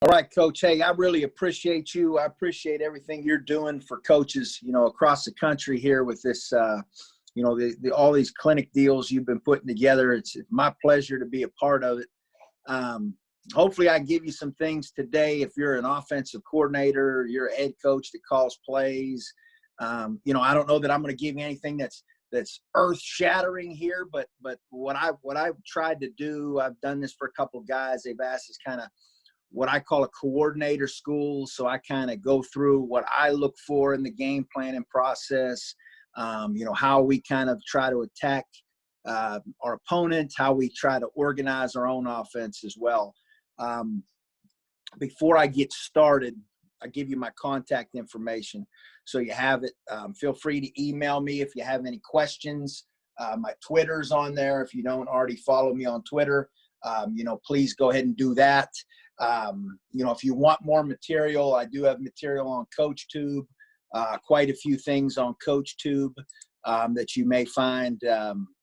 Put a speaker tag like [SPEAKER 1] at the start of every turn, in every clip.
[SPEAKER 1] All right, Coach. Hey, I really appreciate you. I appreciate everything you're doing for coaches, across the country here with this, all these clinic deals you've been putting together. It's my pleasure to be a part of it. Hopefully I give you some things today. If you're an offensive coordinator, you're a head coach that calls plays. I don't know that I'm going to give you anything that's earth shattering here, but what I've tried to do, I've done this for a couple of guys. They've asked is kind of what I call a coordinator school. So I kind of go through what I look for in the game planning process, how we kind of try to attack our opponent, how we try to organize our own offense as well. Before I get started, I give you my contact information so you have it. Feel free to email me if you have any questions. My Twitter's on there. If you don't already follow me on Twitter, please go ahead and do that. If you want more material, I do have material on CoachTube, quite a few things on CoachTube that you may find,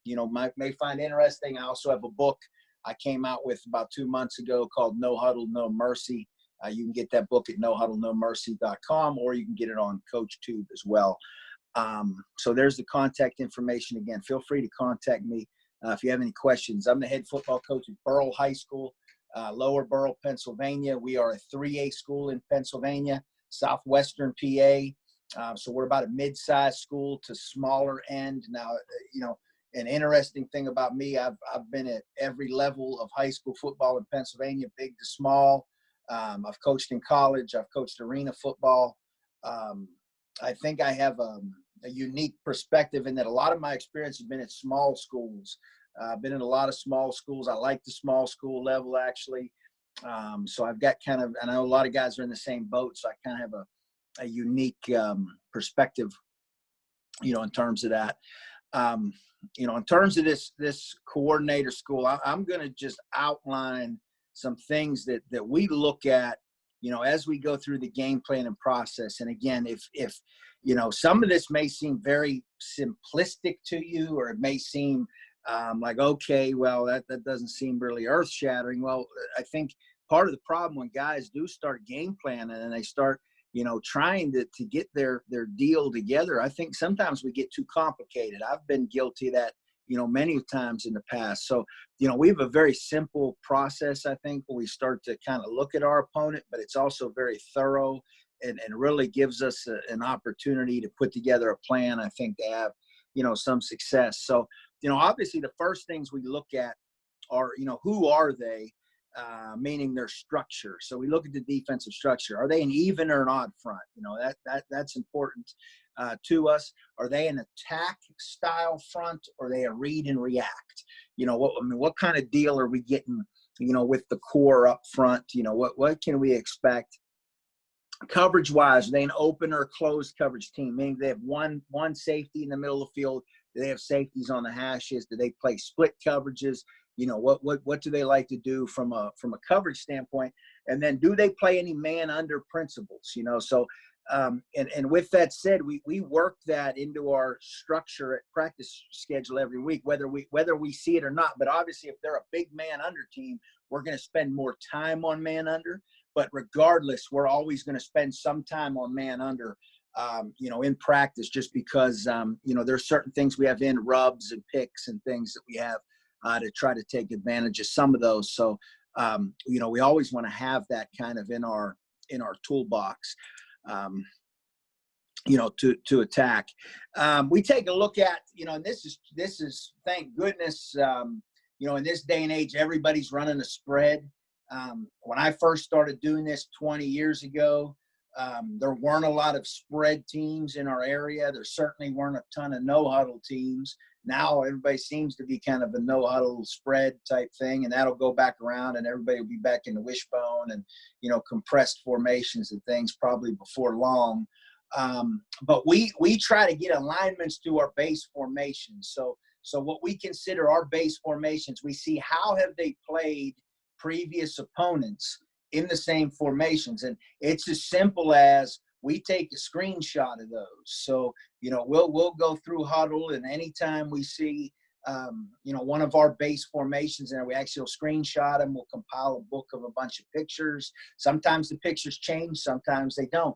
[SPEAKER 1] may find interesting. I also have a book I came out with about 2 months ago called No Huddle, No Mercy. You can get that book at nohuddlenomercy.com, or you can get it on CoachTube as well. So there's the contact information. Again, feel free to contact me if you have any questions. I'm the head football coach at Burrell High School, Lower Burrell, Pennsylvania. We are a 3A school in Pennsylvania, southwestern PA. So we're about a mid-sized school to smaller end. Now, an interesting thing about me, I've been at every level of high school football in Pennsylvania, big to small. I've coached in college. I've coached arena football. I think I have a unique perspective in that a lot of my experience has been at small schools. I've been in a lot of small schools. I like the small school level, actually. So I've got I know a lot of guys are in the same boat, so I kind of have a unique perspective, in terms of that. In terms of this coordinator school, I'm going to just outline some things that we look at, as we go through the game planning process. And again, if some of this may seem very simplistic to you, or it may seem like, okay, well, that doesn't seem really earth shattering. Well, I think part of the problem when guys do start game planning and they start, trying to get their deal together, I think sometimes we get too complicated. I've been guilty of that, many times in the past. So, we have a very simple process, I think, when we start to kind of look at our opponent, but it's also very thorough and really gives us an opportunity to put together a plan, I think, to have, some success. So, obviously the first things we look at are, who are they? Meaning their structure. So we look at the defensive structure. Are they an even or an odd front? That's important to us. Are they an attack style front, or are they a read and react? What kind of deal are we getting, with the core up front? What can we expect? Coverage wise, are they an open or closed coverage team? Meaning they have one safety in the middle of the field. Do they have safeties on the hashes? Do they play split coverages? What do they like to do from a coverage standpoint? And then do they play any man under principles? So and with that said, we work that into our structure at practice schedule every week, whether we see it or not. But obviously, if they're a big man under team, we're going to spend more time on man under. But regardless, we're always going to spend some time on man under, in practice, just because, there's certain things we have in rubs and picks and things that we have to try to take advantage of some of those. So, we always want to have that kind of in our toolbox, to attack. We take a look at, and this is thank goodness, in this day and age, everybody's running a spread. When I first started doing this 20 years ago, there weren't a lot of spread teams in our area. There certainly weren't a ton of no-huddle teams. Now everybody seems to be kind of a no-huddle spread type thing, and that'll go back around, and everybody will be back in the wishbone and, compressed formations and things probably before long. But we try to get alignments to our base formations. So what we consider our base formations, we see how have they played previous opponents in the same formations. And it's as simple as we take a screenshot of those. So, we'll go through huddle, and anytime we see one of our base formations, and we actually will screenshot them. We'll compile a book of a bunch of pictures. Sometimes the pictures change, sometimes they don't.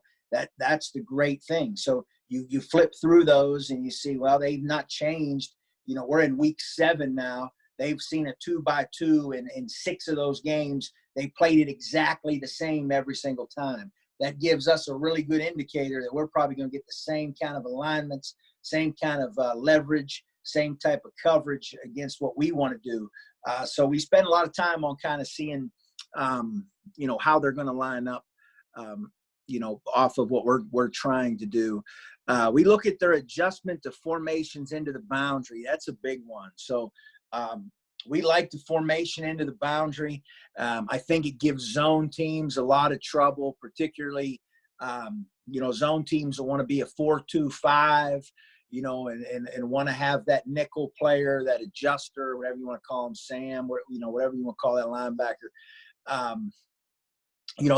[SPEAKER 1] That's the great thing. So you flip through those and you see, well, they've not changed. We're in week 7 now. They've seen a 2x2 in 6 of those games. They played it exactly the same every single time. That gives us a really good indicator that we're probably going to get the same kind of alignments, same kind of leverage, same type of coverage against what we want to do. So we spend a lot of time on kind of seeing, how they're going to line up, off of what we're trying to do. We look at their adjustment to formations into the boundary. That's a big one. So we like the formation into the boundary. I think it gives zone teams a lot of trouble, particularly, zone teams will want to be a 4-2-5, and want to have that nickel player, that adjuster, whatever you want to call him, Sam, whatever you want to call that linebacker.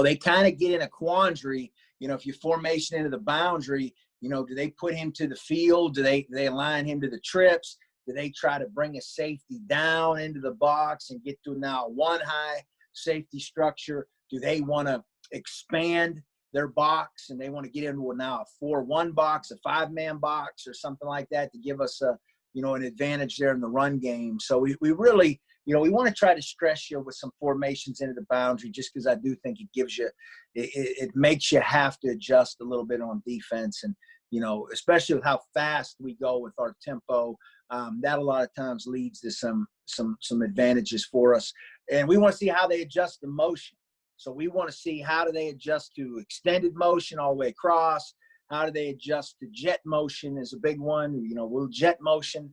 [SPEAKER 1] They kind of get in a quandary, if you formation into the boundary, do they put him to the field? Do they align him to the trips? Do they try to bring a safety down into the box and get to now one high safety structure? Do they want to expand their box and they want to get into now a 4-1 box, a 5-man box or something like that to give us an advantage there in the run game? So we really, we want to try to stress you with some formations into the boundary, just because I do think it gives you, it makes you have to adjust a little bit on defense. And, especially with how fast we go with our tempo, that a lot of times leads to some advantages for us. And we want to see how they adjust the motion. So we want to see, how do they adjust to extended motion all the way across? How do they adjust to jet motion is a big one. We'll jet motion.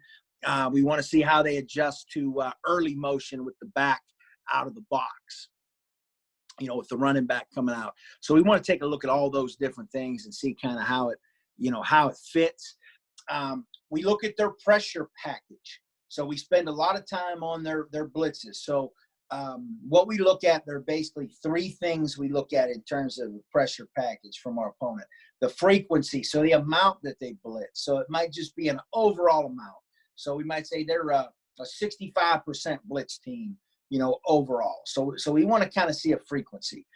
[SPEAKER 1] We want to see how they adjust to early motion with the back out of the box, with the running back coming out. So we want to take a look at all those different things and see kind of how it fits. We look at their pressure package. So we spend a lot of time on their blitzes. So what we look at, there are basically 3 things we look at in terms of the pressure package from our opponent. The frequency, so the amount that they blitz. So it might just be an overall amount. So we might say they're a 65% blitz team, overall. So we want to kind of see a frequency.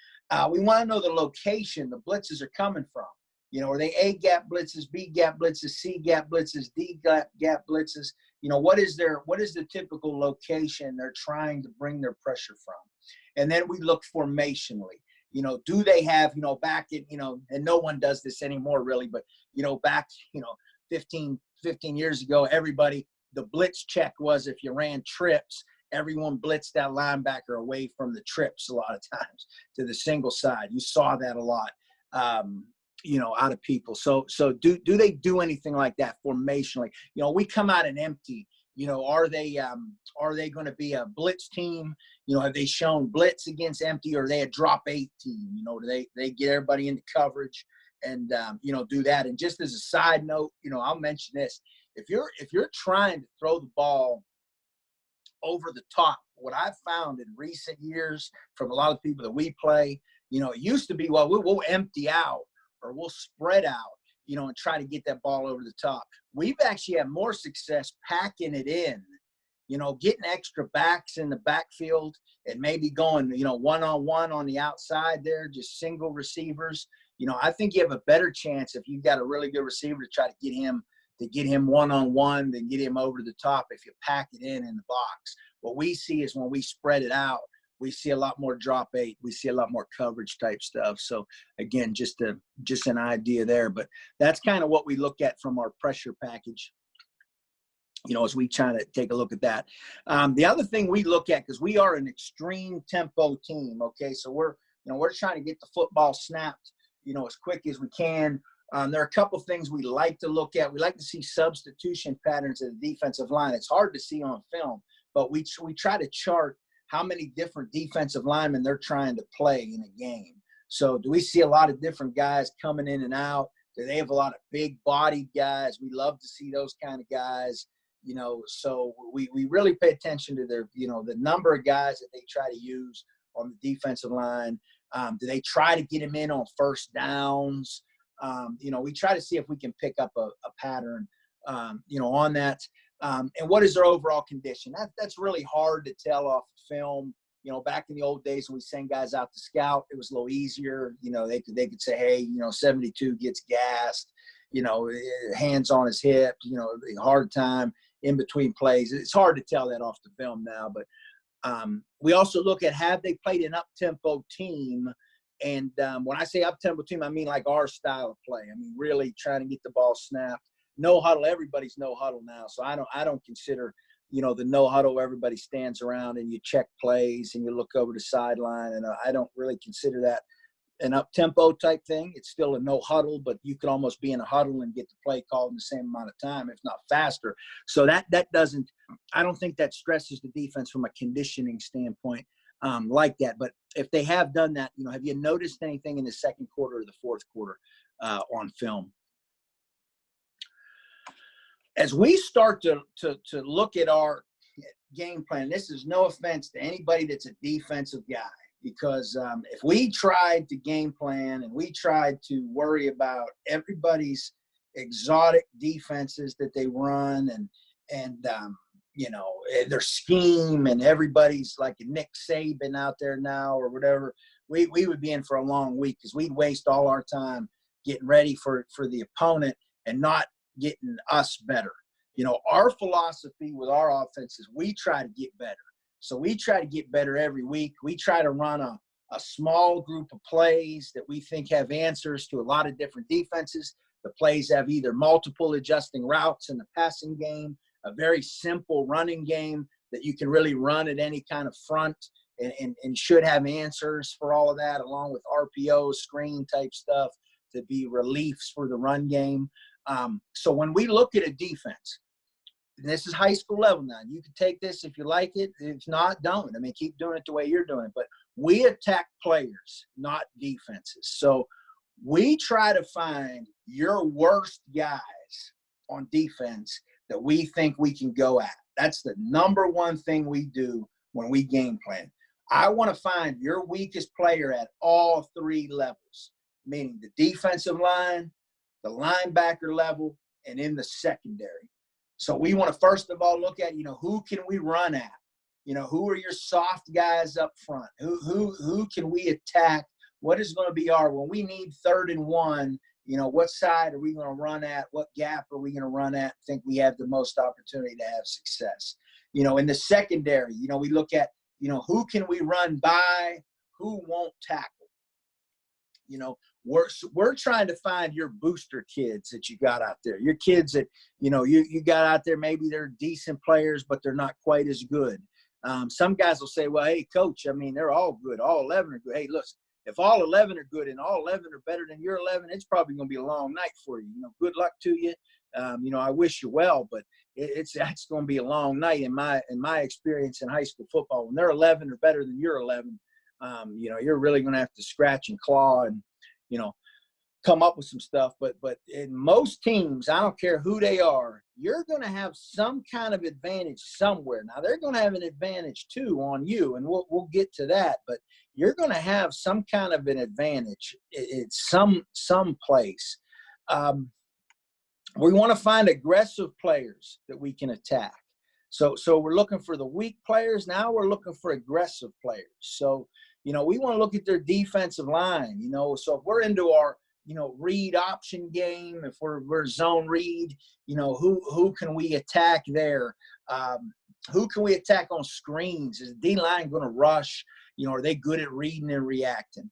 [SPEAKER 1] We want to know the location the blitzes are coming from. Are they A gap blitzes, B gap blitzes, C gap blitzes, D gap blitzes? What is the typical location they're trying to bring their pressure from? And then we look formationally. Do they have, back in, and no one does this anymore really, but, back, 15 years ago, the blitz check was, if you ran trips, everyone blitzed that linebacker away from the trips a lot of times to the single side. You saw that a lot. Out of people. So do they do anything like that formationally? We come out and empty. Are they going to be a blitz team? Have they shown blitz against empty, or are they a drop 8 team? Do they get everybody into coverage and do that? And just as a side note, I'll mention this: if you're trying to throw the ball over the top, what I've found in recent years from a lot of people that we play, it used to be, well, we'll empty out, or we'll spread out, and try to get that ball over the top. We've actually had more success packing it in, getting extra backs in the backfield and maybe going, one-on-one on the outside there, just single receivers. I think you have a better chance if you've got a really good receiver to try to get him one-on-one than get him over the top if you pack it in the box. What we see is when we spread it out, we see a lot more drop 8. We see a lot more coverage type stuff. So again, just an idea there, but that's kind of what we look at from our pressure package, as we try to take a look at that. The other thing we look at, because we are an extreme tempo team. Okay. So we're trying to get the football snapped, as quick as we can. There are a couple of things we like to look at. We like to see substitution patterns of the defensive line. It's hard to see on film, but we try to chart how many different defensive linemen they're trying to play in a game. So do we see a lot of different guys coming in and out? Do they have a lot of big-bodied guys? We love to see those kind of guys, So we really pay attention to their, the number of guys that they try to use on the defensive line. Do they try to get them in on first downs? We try to see if we can pick up a pattern, on that. And what is their overall condition? That's really hard to tell off film. You know, back in the old days when we send guys out to scout, it was a little easier. You know, they could say, hey, you know, 72 gets gassed, you know, hands on his hip, you know, hard time in between plays. It's hard to tell that off the film now. But we also look at, have they played an up-tempo team? And when I say up-tempo team, I mean like our style of play. I mean, really trying to get the ball snapped. No huddle. Everybody's no huddle now. So I don't consider, you know, the no huddle where everybody stands around and you check plays and you look over the sideline. And I don't really consider that an up-tempo type thing. It's still a no huddle, but you could almost be in a huddle and get the play called in the same amount of time, if not faster. So that doesn't – I don't think that stresses the defense from a conditioning standpoint like that. But if they have done that, you know, have you noticed anything in the second quarter or the fourth quarter on film? As we start to look at our game plan, this is no offense to anybody that's a defensive guy, because if we tried to game plan and we tried to worry about everybody's exotic defenses that they run and you know, their scheme, and everybody's like a Nick Saban out there now or whatever, we would be in for a long week, because we'd waste all our time getting ready for the opponent and not getting us better. You know, our philosophy with our offense is we try to get better. So we try to get better every week. We try to run a small group of plays that we think have answers to a lot of different defenses. The plays have either multiple adjusting routes in the passing game, a very simple running game that you can really run at any kind of front and should have answers for all of that, along with RPO, screen type stuff to be reliefs for the run game. So when we look at a defense, and this is high school level now, you can take this if you like it. If not, don't. I mean, keep doing it the way you're doing it. But we attack players, not defenses. So we try to find your worst guys on defense that we think we can go at. That's the number one thing we do when we game plan. I want to find your weakest player at all three levels, meaning the defensive line, the linebacker level, and in the secondary. So we want to first of all look at, you know, who can we run at? You know, who are your soft guys up front? Who can we attack? What is going to be when we need 3rd and 1, you know, what side are we going to run at? What gap are we going to run at? I think we have the most opportunity to have success. You know, in the secondary, you know, we look at, you know, who can we run by? Who won't tackle? You know, we're trying to find your booster kids that you got out there, your kids that, you know, you got out there, maybe they're decent players, but they're not quite as good. Some guys will say, well, hey, coach, I mean, they're all good. All 11 are good. Hey, listen, if all 11 are good and all 11 are better than your 11, it's probably going to be a long night for you. You know, good luck to you. You know, I wish you well, but it's going to be a long night in my experience in high school football. When they're 11 or better than your 11, you know, you're really going to have to scratch and claw and, you know, come up with some stuff. But in most teams, I don't care who they are, you're going to have some kind of advantage somewhere. Now, they're going to have an advantage, too, on you, and we'll get to that. But you're going to have some kind of an advantage at some place. We want to find aggressive players that we can attack. So we're looking for the weak players. Now we're looking for aggressive players. So, you know, we want to look at their defensive line, you know. So if we're into our, you know, read option game, if we're zone read, you know, who can we attack there? Who can we attack on screens? Is the D-line going to rush? You know, are they good at reading and reacting?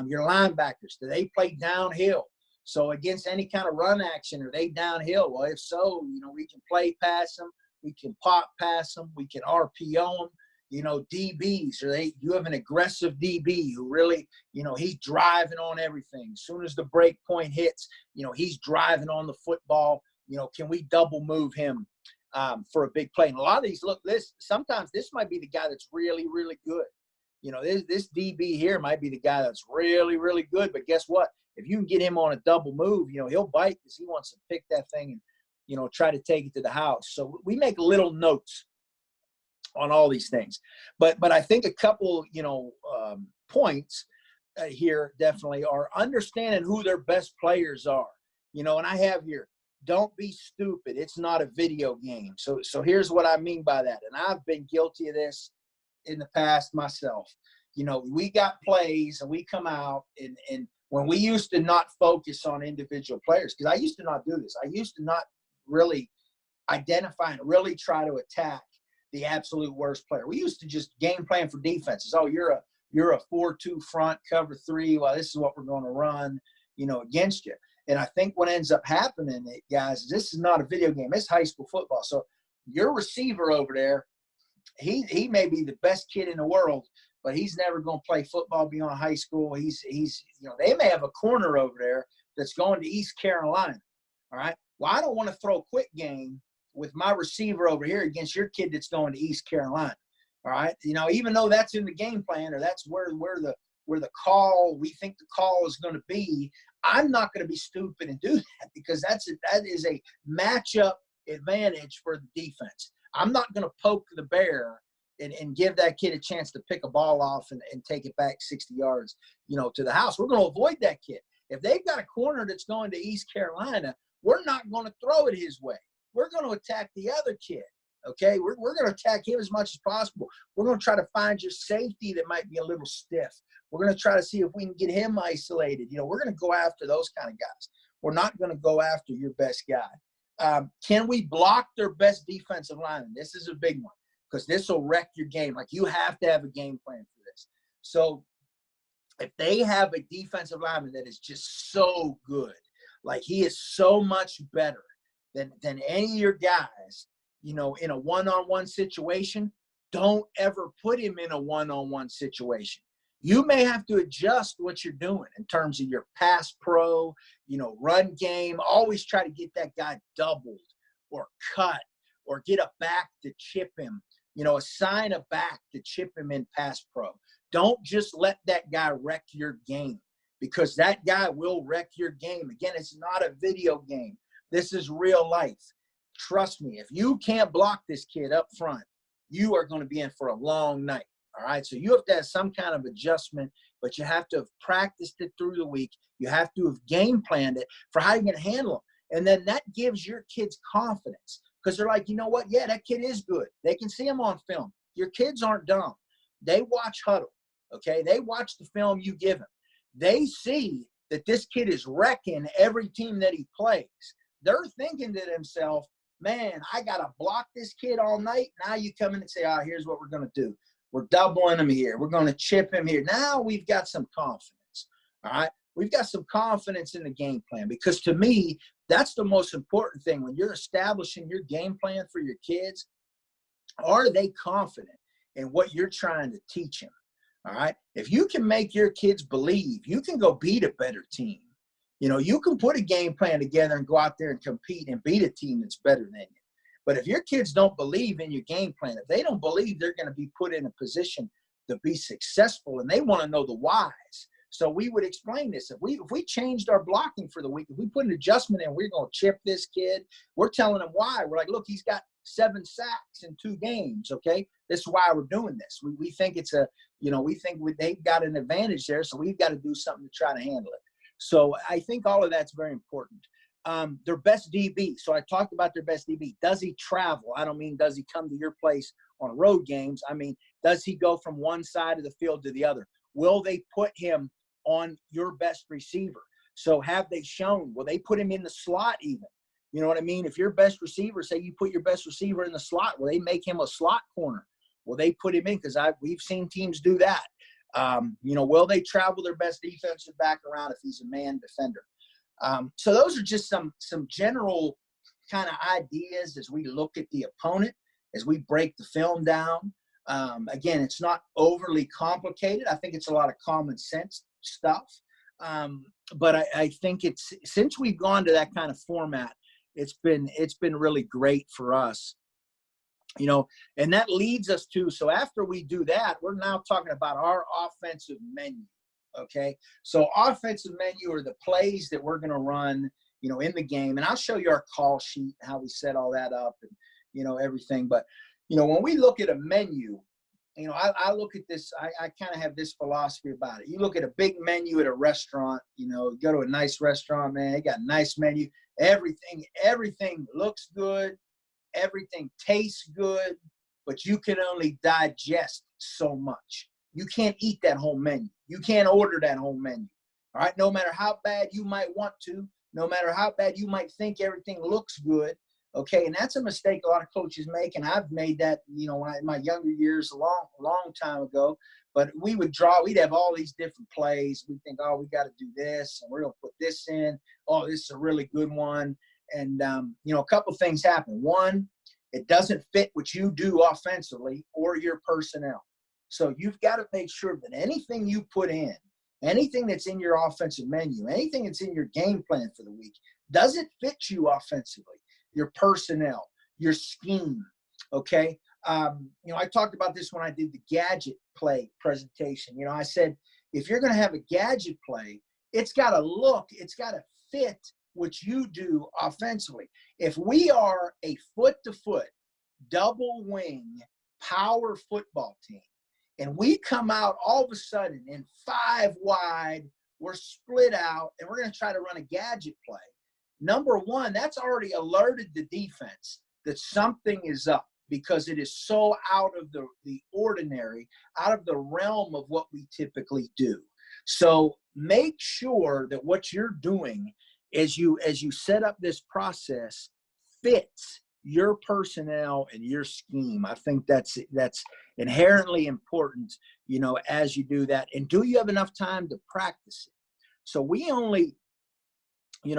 [SPEAKER 1] Your linebackers, do they play downhill? So against any kind of run action, are they downhill? Well, if so, you know, we can play past them. We can pop past them. We can RPO them. You know, DBs, you have an aggressive DB who really, you know, he's driving on everything. As soon as the break point hits, you know, he's driving on the football. You know, can we double move him for a big play? And a lot of these, sometimes this might be the guy that's really, really good. You know, this DB here might be the guy that's really, really good. But guess what? If you can get him on a double move, you know, he'll bite because he wants to pick that thing and, you know, try to take it to the house. So we make little notes on all these things. But I think a couple, you know, points here definitely are understanding who their best players are. You know, and I have here don't be stupid. It's not a video game. So here's what I mean by that. And I've been guilty of this in the past myself. You know, we got plays and we come out and when we used to not focus on individual players, because I used to not do this. I used to not really identify and really try to attack the absolute worst player. We used to just game plan for defenses. Oh, you're a 4-2 front, cover 3. Well, this is what we're going to run, you know, against you. And I think what ends up happening, guys, is this is not a video game. It's high school football. So your receiver over there, he may be the best kid in the world, but he's never going to play football beyond high school. He's you know, they may have a corner over there that's going to East Carolina. All right. Well, I don't want to throw a quick game with my receiver over here against your kid that's going to East Carolina. All right. You know, even though that's in the game plan or that's where the call, we think the call is going to be, I'm not going to be stupid and do that because that is a matchup advantage for the defense. I'm not going to poke the bear and give that kid a chance to pick a ball off and take it back 60 yards, you know, to the house. We're going to avoid that kid. If they've got a corner that's going to East Carolina, we're not going to throw it his way. We're going to attack the other kid. Okay, we're going to attack him as much as possible. We're going to try to find your safety that might be a little stiff. We're going to try to see if we can get him isolated. You know, we're going to go after those kind of guys. We're not going to go after your best guy. Can we block their best defensive lineman? This is a big one because this will wreck your game. Like, you have to have a game plan for this. So if they have a defensive lineman that is just so good, like he is so much better than any of your guys, you know, in a one-on-one situation, don't ever put him in a one-on-one situation. You may have to adjust what you're doing in terms of your pass pro, you know, run game. Always try to get that guy doubled or cut or get a back to chip him, you know, assign a back to chip him in pass pro. Don't just let that guy wreck your game because that guy will wreck your game. Again, it's not a video game. This is real life. Trust me, if you can't block this kid up front, you are going to be in for a long night. All right. So you have to have some kind of adjustment, but you have to have practiced it through the week. You have to have game planned it for how you're going to handle them. And then that gives your kids confidence because they're like, you know what? Yeah, that kid is good. They can see him on film. Your kids aren't dumb. They watch Huddle. Okay. They watch the film you give them. They see that this kid is wrecking every team that he plays. They're thinking to themselves, man, I got to block this kid all night. Now you come in and say, here's what we're going to do. We're doubling him here. We're going to chip him here. Now we've got some confidence, all right? We've got some confidence in the game plan because to me, that's the most important thing. When you're establishing your game plan for your kids, are they confident in what you're trying to teach them, all right? If you can make your kids believe, you can go beat a better team. You know, you can put a game plan together and go out there and compete and beat a team that's better than you. But if your kids don't believe in your game plan, if they don't believe they're going to be put in a position to be successful and they want to know the whys. So we would explain this. If we changed our blocking for the week, if we put an adjustment in, we're going to chip this kid. We're telling him why. We're like, look, he's got 7 sacks in 2 games. Okay. This is why we're doing this. We think it's they've got an advantage there. So we've got to do something to try to handle it. So I think all of that's very important. Their best DB. So I talked about their best DB. Does he travel? I don't mean does he come to your place on road games. I mean, does he go from one side of the field to the other? Will they put him on your best receiver? So have they shown? Will they put him in the slot even? You know what I mean? If your best receiver, say you put your best receiver in the slot, will they make him a slot corner? Will they put him in? Because we've seen teams do that. Will they travel their best defensive back around if he's a man defender? So those are just some general kind of ideas as we look at the opponent, as we break the film down. Again, it's not overly complicated. I think it's a lot of common sense stuff. But I think since we've gone to that kind of format, it's been really great for us. You know, and that leads us to, so after we do that, we're now talking about our offensive menu. Okay. So offensive menu are the plays that we're going to run, you know, in the game. And I'll show you our call sheet, how we set all that up and, you know, everything. But, you know, when we look at a menu, I look at this, I kind of have this philosophy about it. You look at a big menu at a restaurant, you go to a nice restaurant, man, they got a nice menu. Everything looks good. Everything tastes good, but you can only digest so much. You can't eat that whole menu. You can't order that whole menu. All right. No matter how bad you might want to, no matter how bad you might think everything looks good. Okay. And that's a mistake a lot of coaches make. And I've made that, when in my younger years, a long time ago. But we'd have all these different plays. We think, oh, we got to do this, and we're going to put this in. Oh, this is a really good one. And, a couple of things happen. One, it doesn't fit what you do offensively or your personnel. So you've got to make sure that anything you put in, anything that's in your offensive menu, anything that's in your game plan for the week, doesn't fit you offensively, your personnel, your scheme, okay? I talked about this when I did the gadget play presentation. I said, if you're going to have a gadget play, it's got to fit what you do offensively. If we are a foot-to-foot, double wing, power football team, and we come out all of a sudden in 5 wide, we're split out, and we're going to try to run a gadget play, number one, that's already alerted the defense that something is up, because it is so out of the ordinary, out of the realm of what we typically do. So make sure that what you're doing as you set up this process fits your personnel and your scheme. I think that's inherently important, as you do that. And do you have enough time to practice it? So we only, you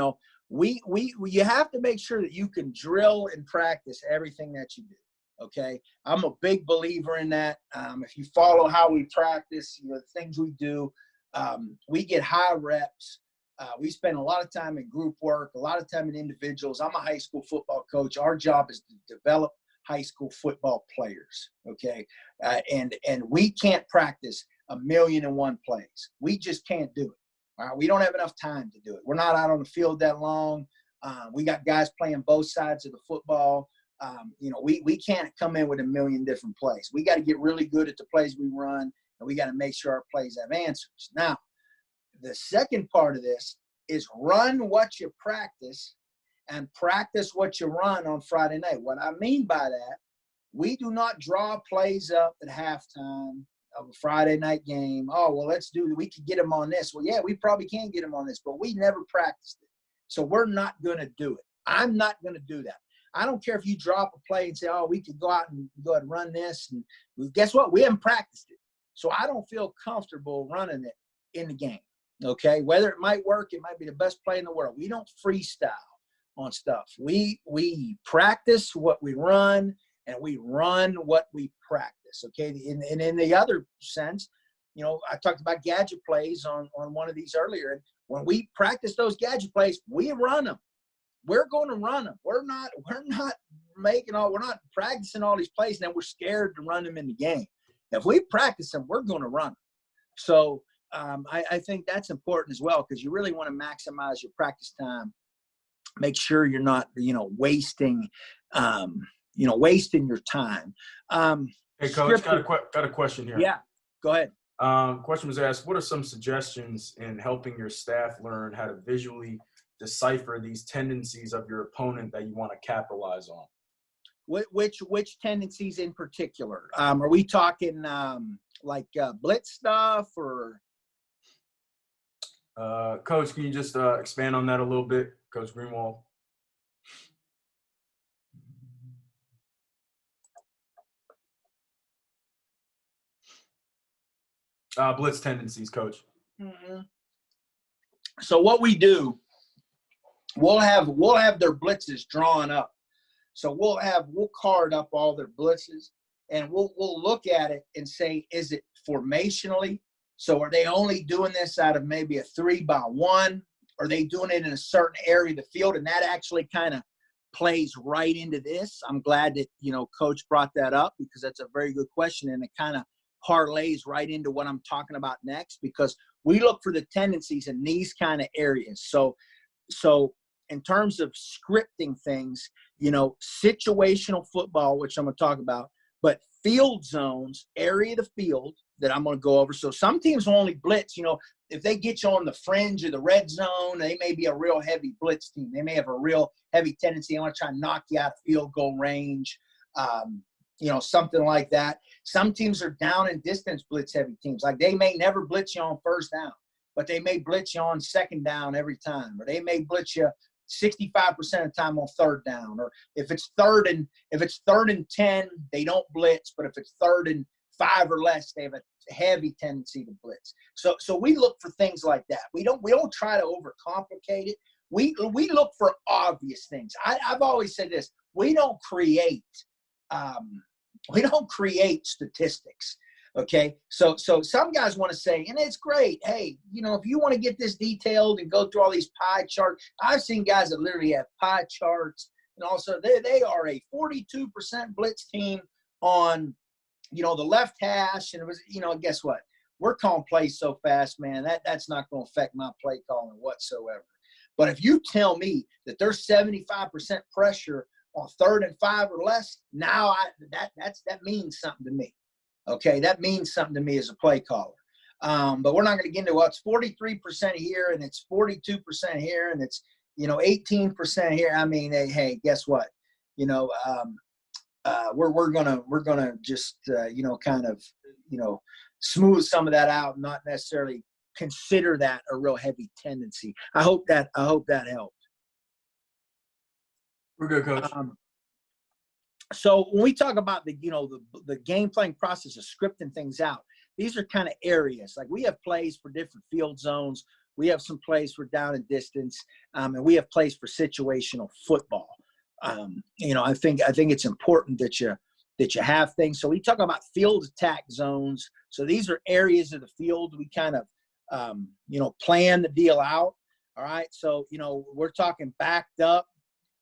[SPEAKER 1] have to make sure that you can drill and practice everything that you do. Okay. I'm a big believer in that. If you follow how we practice, the things we do, we get high reps. We spend a lot of time in group work, a lot of time in individuals. I'm a high school football coach. Our job is to develop high school football players. Okay. And we can't practice 1,000,001 plays. We just can't do it. All right. We don't have enough time to do it. We're not out on the field that long. We got guys playing both sides of the football. We can't come in with 1,000,000 different plays. We got to get really good at the plays we run, and we got to make sure our plays have answers. Now, the second part of this is run what you practice and practice what you run on Friday night. What I mean by that, we do not draw plays up at halftime of a Friday night game. Oh, well, we could get them on this. Well, yeah, we probably can get them on this, but we never practiced it. So we're not going to do it. I'm not going to do that. I don't care if you drop a play and say, oh, we could go out and go ahead and run this. And guess what? We haven't practiced it. So I don't feel comfortable running it in the game. Okay. Whether it might work, it might be the best play in the world. We don't freestyle on stuff. We practice what we run, and we run what we practice. Okay. And in the other sense, I talked about gadget plays on one of these earlier. And when we practice those gadget plays, we run them. We're going to run them. We're not practicing all these plays, and then we're scared to run them in the game. If we practice them, we're going to run them. So I think that's important as well, because you really want to maximize your practice time. Make sure you're not, wasting your time.
[SPEAKER 2] Hey, Coach, got a question here.
[SPEAKER 1] Yeah, go ahead.
[SPEAKER 2] Question was asked, what are some suggestions in helping your staff learn how to visually decipher these tendencies of your opponent that you want to capitalize on?
[SPEAKER 1] Which tendencies in particular? Are we talking blitz stuff or?
[SPEAKER 2] Coach, can you just expand on that a little bit, Coach Greenwald? Blitz tendencies, Coach.
[SPEAKER 1] Mm-hmm. So what we do, we'll have their blitzes drawn up. So we'll card up all their blitzes, and we'll look at it and say, is it formationally? So are they only doing this out of maybe a 3-by-1? Are they doing it in a certain area of the field? And that actually kind of plays right into this. I'm glad that, Coach brought that up, because that's a very good question. And it kind of parlays right into what I'm talking about next, because we look for the tendencies in these kind of areas. So in terms of scripting things, situational football, which I'm going to talk about, but field zones, area of the field that I'm going to go over. So some teams will only blitz, if they get you on the fringe of the red zone, they may be a real heavy blitz team. They may have a real heavy tendency. They want to try and knock you out of field goal range, something like that. Some teams are down and distance blitz heavy teams. Like they may never blitz you on first down, but they may blitz you on second down every time, or they may blitz you 65% of the time on third down. Or if it's third and 10, they don't blitz, but if it's 3rd and 5 or less, they have a heavy tendency to blitz. So we look for things like that. We don't try to overcomplicate it. We look for obvious things. I've always said this: we don't create statistics. Okay, so some guys want to say, and it's great. Hey, if you want to get this detailed and go through all these pie charts, I've seen guys that literally have pie charts, and also they are a 42% blitz team on, the left hash, and it was, guess what? We're calling plays so fast, man, that's not going to affect my play calling whatsoever. But if you tell me that there's 75% pressure on 3rd and 5 or less, now that means something to me. Okay, that means something to me as a play caller. But we're not going to get into it's 43% here and it's 42% here and it's 18% here. I mean, hey, guess what? We're gonna just kind of smooth some of that out, and not necessarily consider that a real heavy tendency. I hope that helped.
[SPEAKER 2] We're good, Coach.
[SPEAKER 1] So when we talk about the game playing process of scripting things out, these are kind of areas. Like we have plays for different field zones. We have some plays for down and distance, and we have plays for situational football. I think it's important that you have things. So we talk about field attack zones. So these are areas of the field we kind of plan the deal out. All right. So we're talking backed up.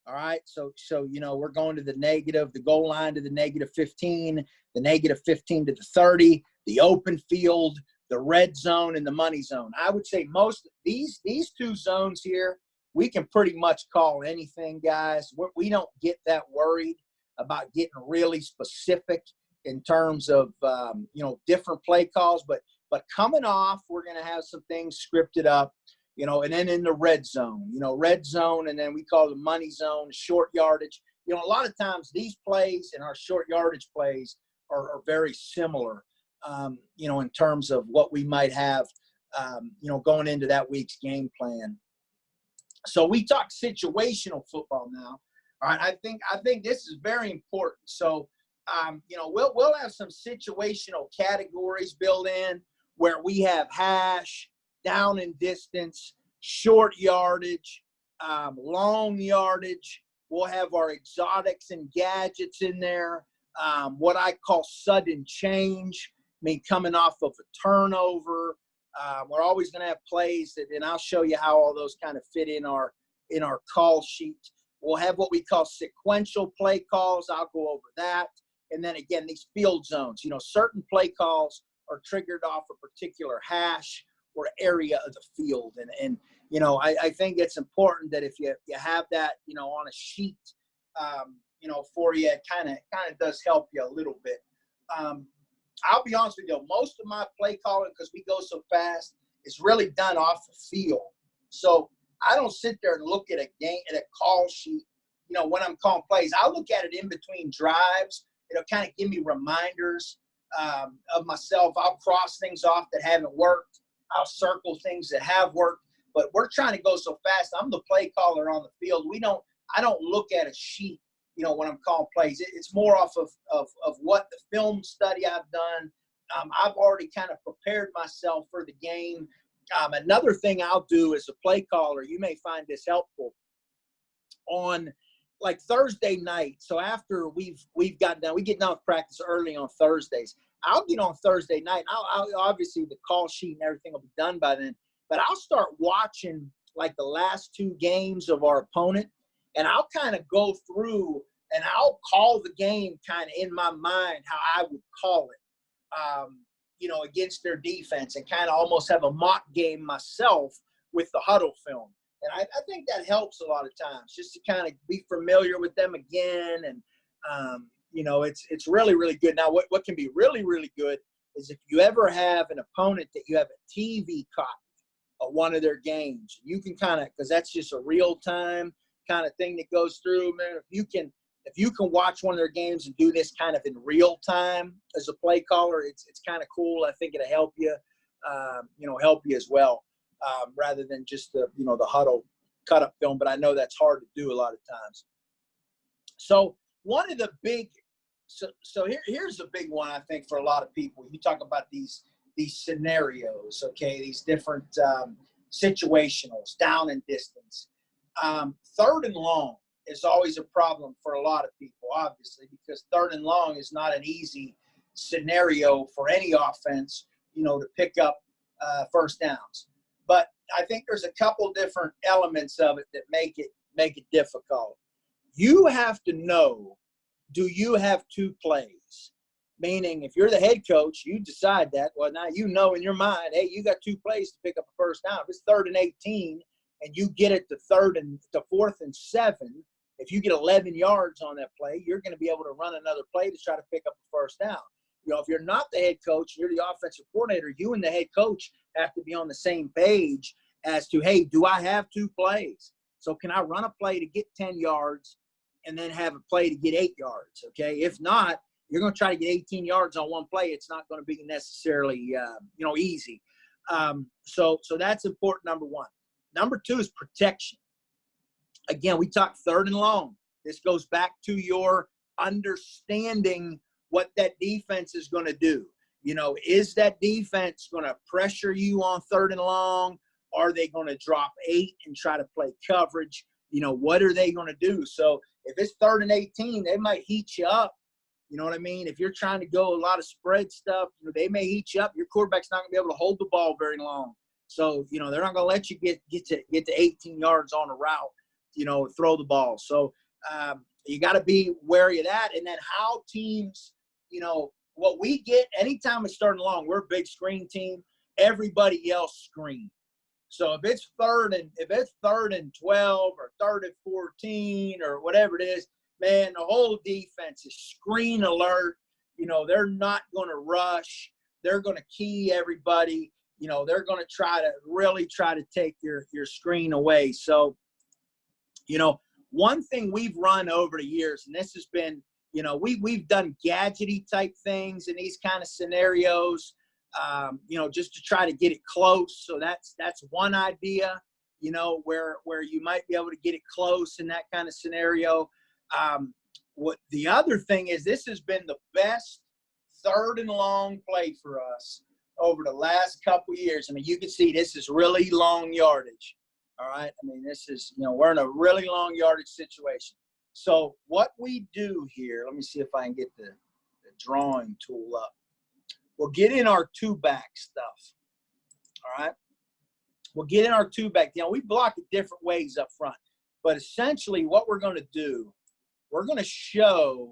[SPEAKER 1] All right. So we're going to the goal line to the -15, the -15 to the 30, the open field, the red zone, and the money zone. I would say most of these 2 zones here, we can pretty much call anything, guys. We don't get that worried about getting really specific in terms of different play calls. But coming off, we're going to have some things scripted up. And then in the red zone, and then we call the money zone, short yardage. A lot of times these plays and our short yardage plays are very similar, in terms of what we might have, going into that week's game plan. So we talk situational football now. All right. I think this is very important. So, we'll have some situational categories built in where we have hash, down and distance, short yardage, long yardage. We'll have our exotics and gadgets in there. What I call sudden change, coming off of a turnover. We're always going to have plays and I'll show you how all those kind of fit in our call sheet. We'll have what we call sequential play calls. I'll go over that. And then again, these field zones, certain play calls are triggered off a particular hash or area of the field. And I think it's important that if you have that, on a sheet, for you, it kind of does help you a little bit. I'll be honest with you, most of my play calling, because we go so fast, is really done off the field. So I don't sit there and look at a call sheet, when I'm calling plays. I'll look at it in between drives. It'll kind of give me reminders of myself. I'll cross things off that haven't worked. I'll circle things that have worked. But we're trying to go so fast. I'm the play caller on the field. I don't look at a sheet, when I'm calling plays. It's more off of what the film study I've done. I've already kind of prepared myself for the game. Another thing I'll do as a play caller, you may find this helpful, on like Thursday night. So after we get done with practice early on Thursdays, I'll get on Thursday night. I'll obviously the call sheet and everything will be done by then, but I'll start watching like the last 2 games of our opponent, and I'll kind of go through and I'll call the game kind of in my mind how I would call it, against their defense, and kind of almost have a mock game myself with the huddle film. And I think that helps a lot of times, just to kind of be familiar with them again. And, it's really, really good. Now, what can be really, really good is if you ever have an opponent that you have a TV copy of one of their games, you can kind of, because that's just a real time kind of thing that goes through, man. If you can watch one of their games and do this kind of in real time as a play caller, it's kind of cool. I think it'll help you, help you as well, rather than just the huddle cut up film. But I know that's hard to do a lot of times. So one of the big, here's a big one, I think, for a lot of people. You talk about these scenarios, okay, these different situationals, down and distance. Third and long is always a problem for a lot of people, obviously, because third and long is not an easy scenario for any offense, to pick up first downs. But I think there's a couple different elements of it that make it difficult. You have to know, do you have two plays? Meaning, if you're the head coach, you decide that. Well, now you know in your mind, hey, you got two plays to pick up a first down. If it's 3rd and 18 and you get it to 4th and 7, if you get 11 yards on that play, you're going to be able to run another play to try to pick up a first down. If you're not the head coach, you're the offensive coordinator, you and the head coach have to be on the same page as to, hey, do I have two plays? So can I run a play to get 10 yards and then have a play to get 8 yards, okay? If not, you're going to try to get 18 yards on one play. It's not going to be necessarily, easy. So that's important, number one. Number two is protection. Again, we talk third and long. This goes back to your understanding what that defense is going to do. Is that defense going to pressure you on third and long? Are they going to drop 8 and try to play coverage? What are they going to do? So if it's 3rd and 18, they might heat you up. You know what I mean? If you're trying to go a lot of spread stuff, they may heat you up. Your quarterback's not going to be able to hold the ball very long. So, they're not going to let you get to 18 yards on a route, throw the ball. So you got to be wary of that. And then how teams, what we get anytime it's starting long, we're a big screen team. Everybody else screen. So if it's third and 12 or 3rd and 14 or whatever it is, man, the whole defense is screen alert. They're not going to rush. They're going to key everybody. They're going to really try to take your screen away. So, one thing we've run over the years, and this has been, we've done gadgety type things in these kind of scenarios, just to try to get it close. So that's one idea, where you might be able to get it close in that kind of scenario. What the other thing is, this has been the best third and long play for us over the last couple years. I mean, you can see this is really long yardage. All right. I mean, this is, we're in a really long yardage situation. So what we do here, let me see if I can get the drawing tool up. We'll get in our two-back stuff. All right. We'll get in our two-back. We block it different ways up front. But essentially what we're going to do, we're going to show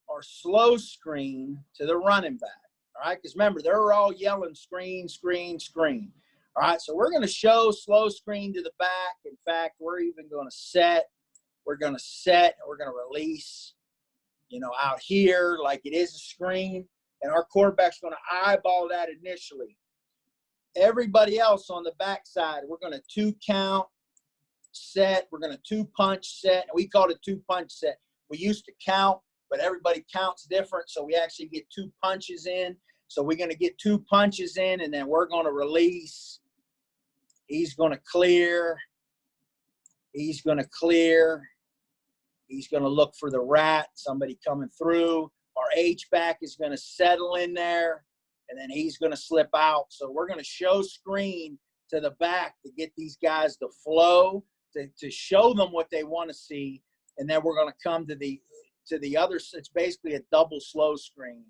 [SPEAKER 1] our slow screen to the running back. All right. Because remember, they're all yelling screen, screen, screen. All right. So we're going to show slow screen to the back. In fact, we're even going to set. We're going to set and we're going to release, out here like it is a screen. And our quarterback's going to eyeball that initially. Everybody else on the backside, we're going to 2-count set. We're going to 2-punch set. We call it a 2-punch set. We used to count, but everybody counts different. So we actually get 2 punches in. So we're going to get 2 punches in, and then we're going to release. He's going to clear. He's going to clear. He's going to look for the rat, somebody coming through. Our H-back is going to settle in there, and then he's going to slip out. So we're going to show screen to the back to get these guys to flow, to show them what they want to see, and then we're going to come to the other. It's basically a double slow screen,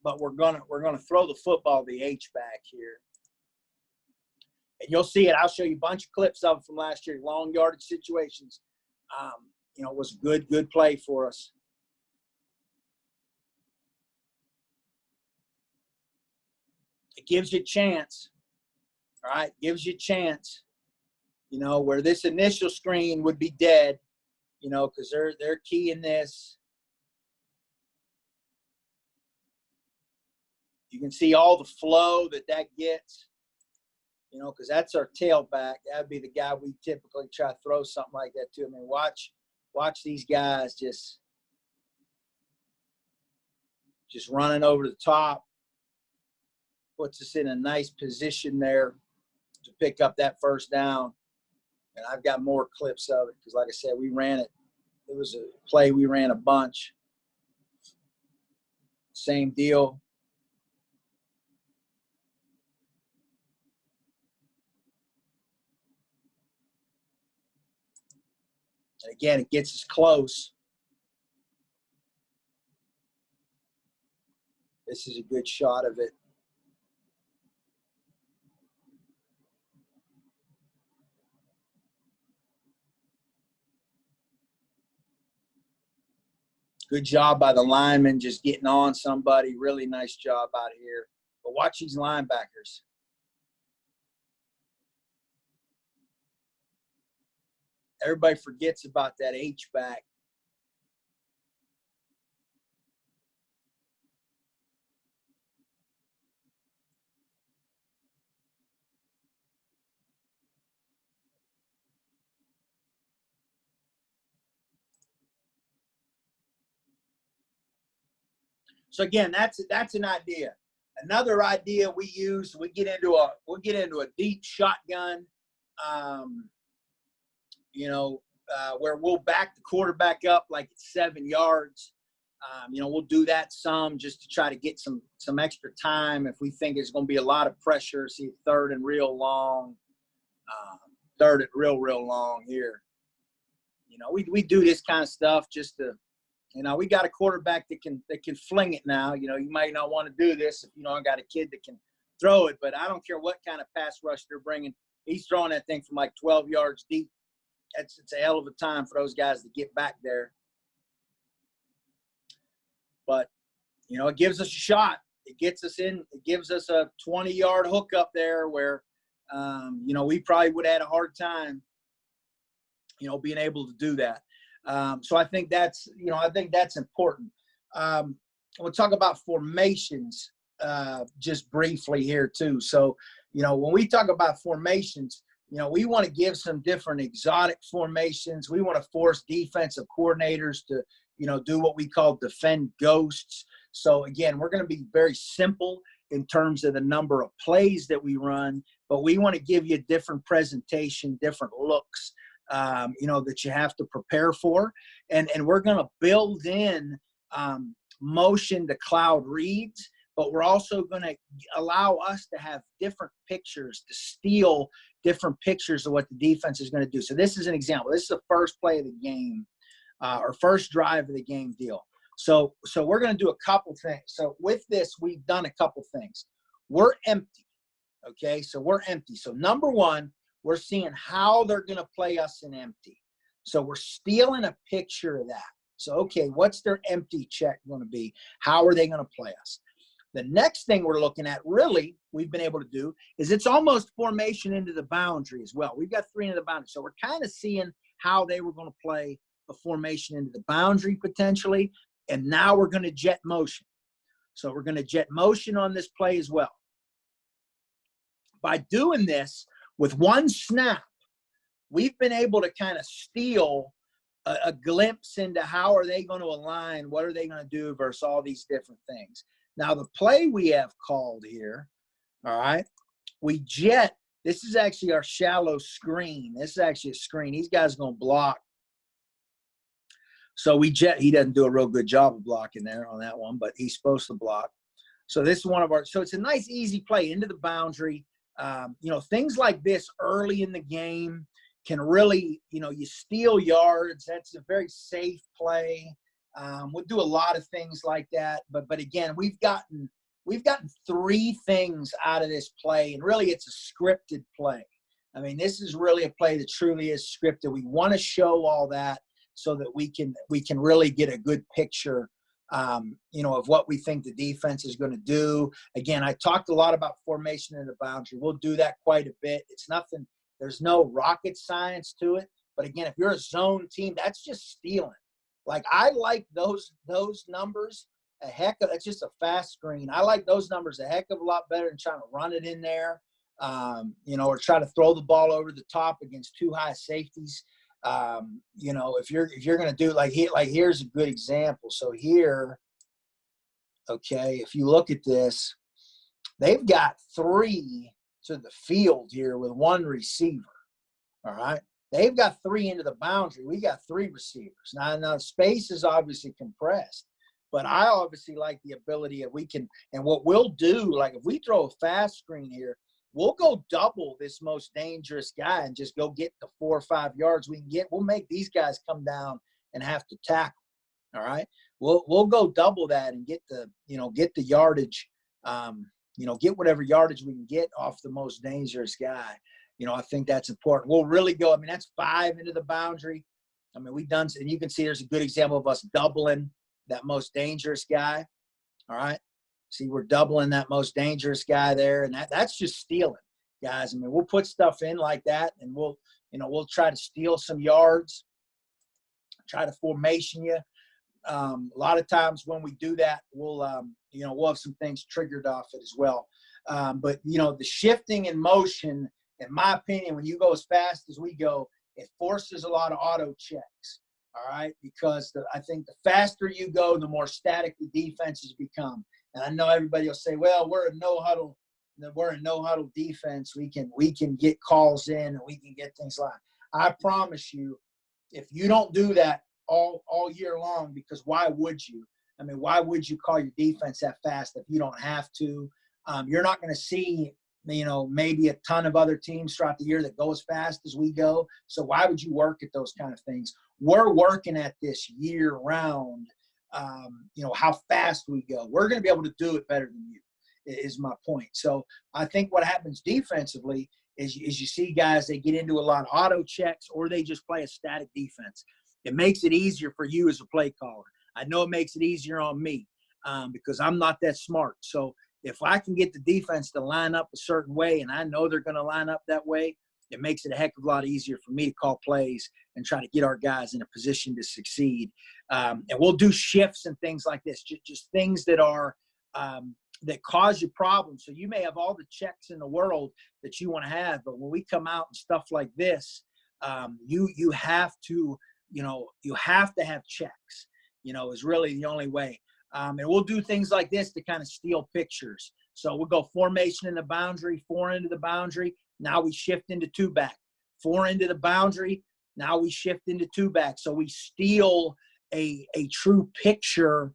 [SPEAKER 1] but we're going to throw the football to the H-back here, and you'll see it. I'll show you a bunch of clips of it from last year, long yardage situations. It was a good play for us. It gives you a chance, all right? Gives you a chance, where this initial screen would be dead. you know, because they're key in this. You can see all the flow that gets, you know, because that's our tailback. That would be the guy we typically try to throw something like that to. I mean, watch these guys just running over the top. Puts us in a nice position there to pick up that first down. And I've got more clips of it because, like I said, we ran it. It was a play we ran a bunch. Same deal. And again, it gets us close. This is a good shot of it. Good job by the lineman just getting on somebody. Really nice job out here. But watch these linebackers. Everybody forgets about that H-back. So again, that's an idea. Another idea we use, we'll get into a deep shotgun, where we'll back the quarterback up like it's 7 yards. We'll do that some just to try to get some extra time if we think it's going to be a lot of pressure. See, third and real long here. We do this kind of stuff just to, we got a quarterback that can fling it now. You might not want to do this if I got a kid that can throw it, but I don't care what kind of pass rush they're bringing. He's throwing that thing from like 12 yards deep. It's a hell of a time for those guys to get back there. But, it gives us a shot. It gets us in. It gives us a 20-yard hook up there where, we probably would have had a hard time, being able to do that. So I think that's important. We'll talk about formations just briefly here too. So, when we talk about formations, we want to give some different exotic formations. We want to force defensive coordinators to, do what we call defend ghosts. So again, we're going to be very simple in terms of the number of plays that we run, but we want to give you a different presentation, different looks, that you have to prepare for. And we're going to build in motion to cloud reads, but we're also going to allow us to have different pictures, to steal different pictures of what the defense is going to do. So this is an example. This is the first play of the game, or first drive of the game deal. So we're going to do a couple things. So with this, we've done a couple things. We're empty. Okay, so we're empty. So number one, we're seeing how they're going to play us in empty. So we're stealing a picture of that. So, okay, what's their empty check going to be? How are they going to play us? The next thing we're looking at, really, we've been able to do is it's almost formation into the boundary as well. We've got 3 into the boundary. So we're kind of seeing how they were going to play a formation into the boundary potentially. And now we're going to jet motion. So we're going to jet motion on this play as well. By doing this with one snap, we've been able to kind of steal a glimpse into how are they going to align, what are they going to do versus all these different things. Now, the play we have called here, all right, we jet. This is actually our shallow screen. This is actually a screen. These guys are going to block. So we jet. He doesn't do a real good job of blocking there on that one, but he's supposed to block. So this is one of our – so it's a nice, easy play into the boundary. Things like this early in the game can really, you steal yards. That's a very safe play. We'll do a lot of things like that. But again, we've gotten 3 things out of this play, and really it's a scripted play. I mean, this is really a play that truly is scripted. We want to show all that so that we can really get a good picture of what we think the defense is going to do. Again, I talked a lot about formation in the boundary. We'll do that quite a bit. It's nothing, there's no rocket science to it, But again, if you're a zone team, that's just stealing. Like, I like those numbers a heck of – that's just a fast screen. I like those numbers a heck of a lot better than trying to run it in there, or try to throw the ball over the top against two high safeties. If you're going to do here's a good example. So here, okay, if you look at this, they've got 3 to the field here with 1 receiver. All right. They've got 3 into the boundary. We got 3 receivers. Now space is obviously compressed, but I obviously like the ability of and what we'll do, like if we throw a fast screen here, we'll go double this most dangerous guy and just go get the 4 or 5 yards we can get. We'll make these guys come down and have to tackle. All right. We'll go double that and get the yardage, get whatever yardage we can get off the most dangerous guy. I think that's important. We'll really go. I mean, that's 5 into the boundary. I mean, we've done, and you can see there's a good example of us doubling that most dangerous guy. All right. See, we're doubling that most dangerous guy there. And that's just stealing, guys. I mean, we'll put stuff in like that, and we'll try to steal some yards, try to formation you. A lot of times when we do that, we'll have some things triggered off it as well. But the shifting in motion, in my opinion, when you go as fast as we go, it forces a lot of auto checks. All right. Because I think the faster you go, the more static the defenses become. And I know everybody will say, well, we're a no huddle defense. We can get calls in and we can get things like. I promise you, if you don't do that all year long, because why would you? I mean, why would you call your defense that fast if you don't have to? You're not going to see, maybe a ton of other teams throughout the year that go as fast as we go. So why would you work at those kind of things? We're working at this year round, how fast we go. We're going to be able to do it better than you, is my point. So I think what happens defensively is you see guys, they get into a lot of auto checks or they just play a static defense. It makes it easier for you as a play caller. I know it makes it easier on me because I'm not that smart. So if I can get the defense to line up a certain way and I know they're going to line up that way, it makes it a heck of a lot easier for me to call plays and try to get our guys in a position to succeed. And we'll do shifts and things like this, just things that are that cause you problems. So you may have all the checks in the world that you want to have, but when we come out and stuff like this, you have to have checks, is really the only way. And we'll do things like this to kind of steal pictures. So we'll go formation in the boundary, 4 into the boundary. Now we shift into 2 back, 4 into the boundary. Now we shift into 2 back. So we steal a true picture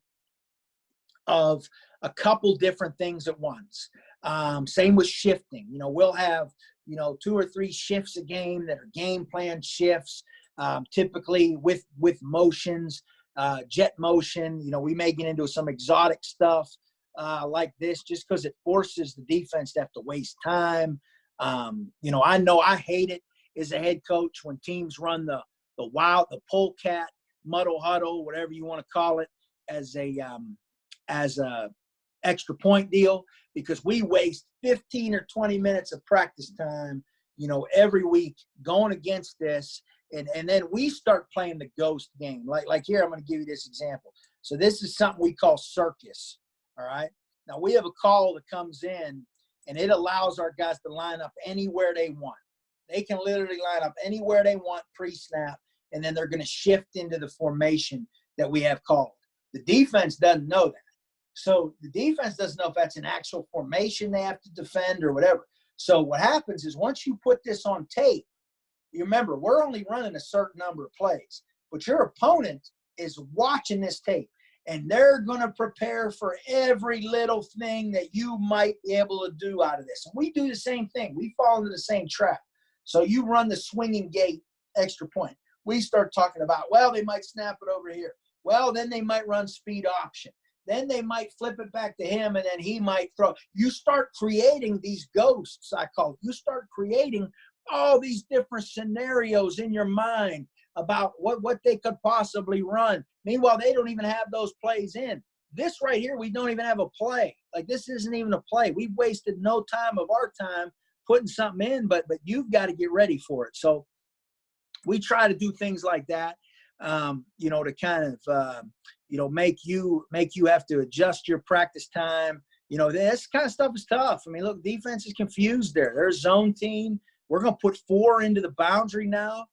[SPEAKER 1] of a couple different things at once. Same with shifting. We'll have, 2 or 3 shifts a game that are game plan shifts, typically with motions. Jet motion, we may get into some exotic stuff like this just because it forces the defense to have to waste time. I know I hate it as a head coach when teams run the polecat, muddle huddle, whatever you want to call it, as a extra point deal, because we waste 15 or 20 minutes of practice time, every week going against this. And then we start playing the ghost game. Like here, I'm going to give you this example. So this is something we call circus, all right? Now, we have a call that comes in, and it allows our guys to line up anywhere they want. They can literally line up anywhere they want pre-snap, and then they're going to shift into the formation that we have called. The defense doesn't know that. So the defense doesn't know if that's an actual formation they have to defend or whatever. So what happens is once you put this on tape, you remember, we're only running a certain number of plays, but your opponent is watching this tape, and they're going to prepare for every little thing that you might be able to do out of this. And we do the same thing. We fall into the same trap. So you run the swinging gate extra point. We start talking about, well, they might snap it over here. Well, then they might run speed option. Then they might flip it back to him, and then he might throw. You start creating these ghosts, I call it. You start creating all these different scenarios in your mind about what they could possibly run. Meanwhile, they don't even have those plays in. This right here, we don't even have a play. Like, this isn't even a play. We've wasted no time of our time putting something in, but you've got to get ready for it. So we try to do things like that, you know, to kind of, you know, make you have to adjust your practice time. You know, this kind of stuff is tough. I mean, look, defense is confused there. They're a zone team. We're going to put 4 into the boundary now.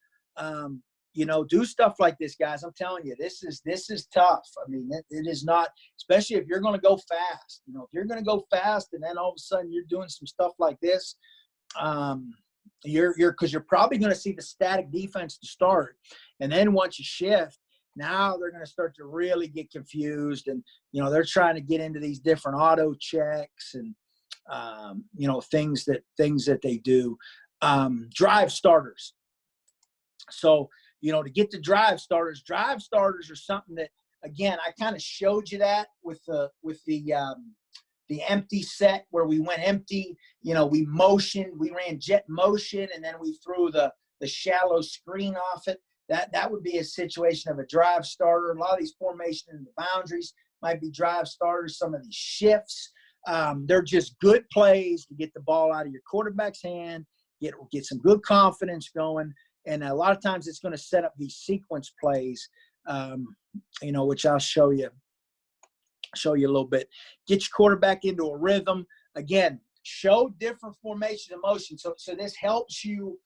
[SPEAKER 1] You know, do stuff like this, guys. I'm telling you, this is tough. I mean, it is not, especially if you're going to go fast. You know, if you're going to go fast and then all of a sudden you're doing some stuff like this, because you're probably going to see the static defense to start, and then once you shift, now they're going to start to really get confused, and you know they're trying to get into these different auto checks and you know things that they do. Drive starters. So you know, to get to drive starters are something that, again, I kind of showed you that with the empty set where we went empty. You know, we ran jet motion, and then we threw the shallow screen off it. That would be a situation of a drive starter. A lot of these formations in the boundaries might be drive starters. Some of these shifts, they're just good plays to get the ball out of your quarterback's hand, get some good confidence going. And a lot of times it's going to set up these sequence plays, you know, which I'll show you a little bit. Get your quarterback into a rhythm. Again, show different formations and motion. So this helps you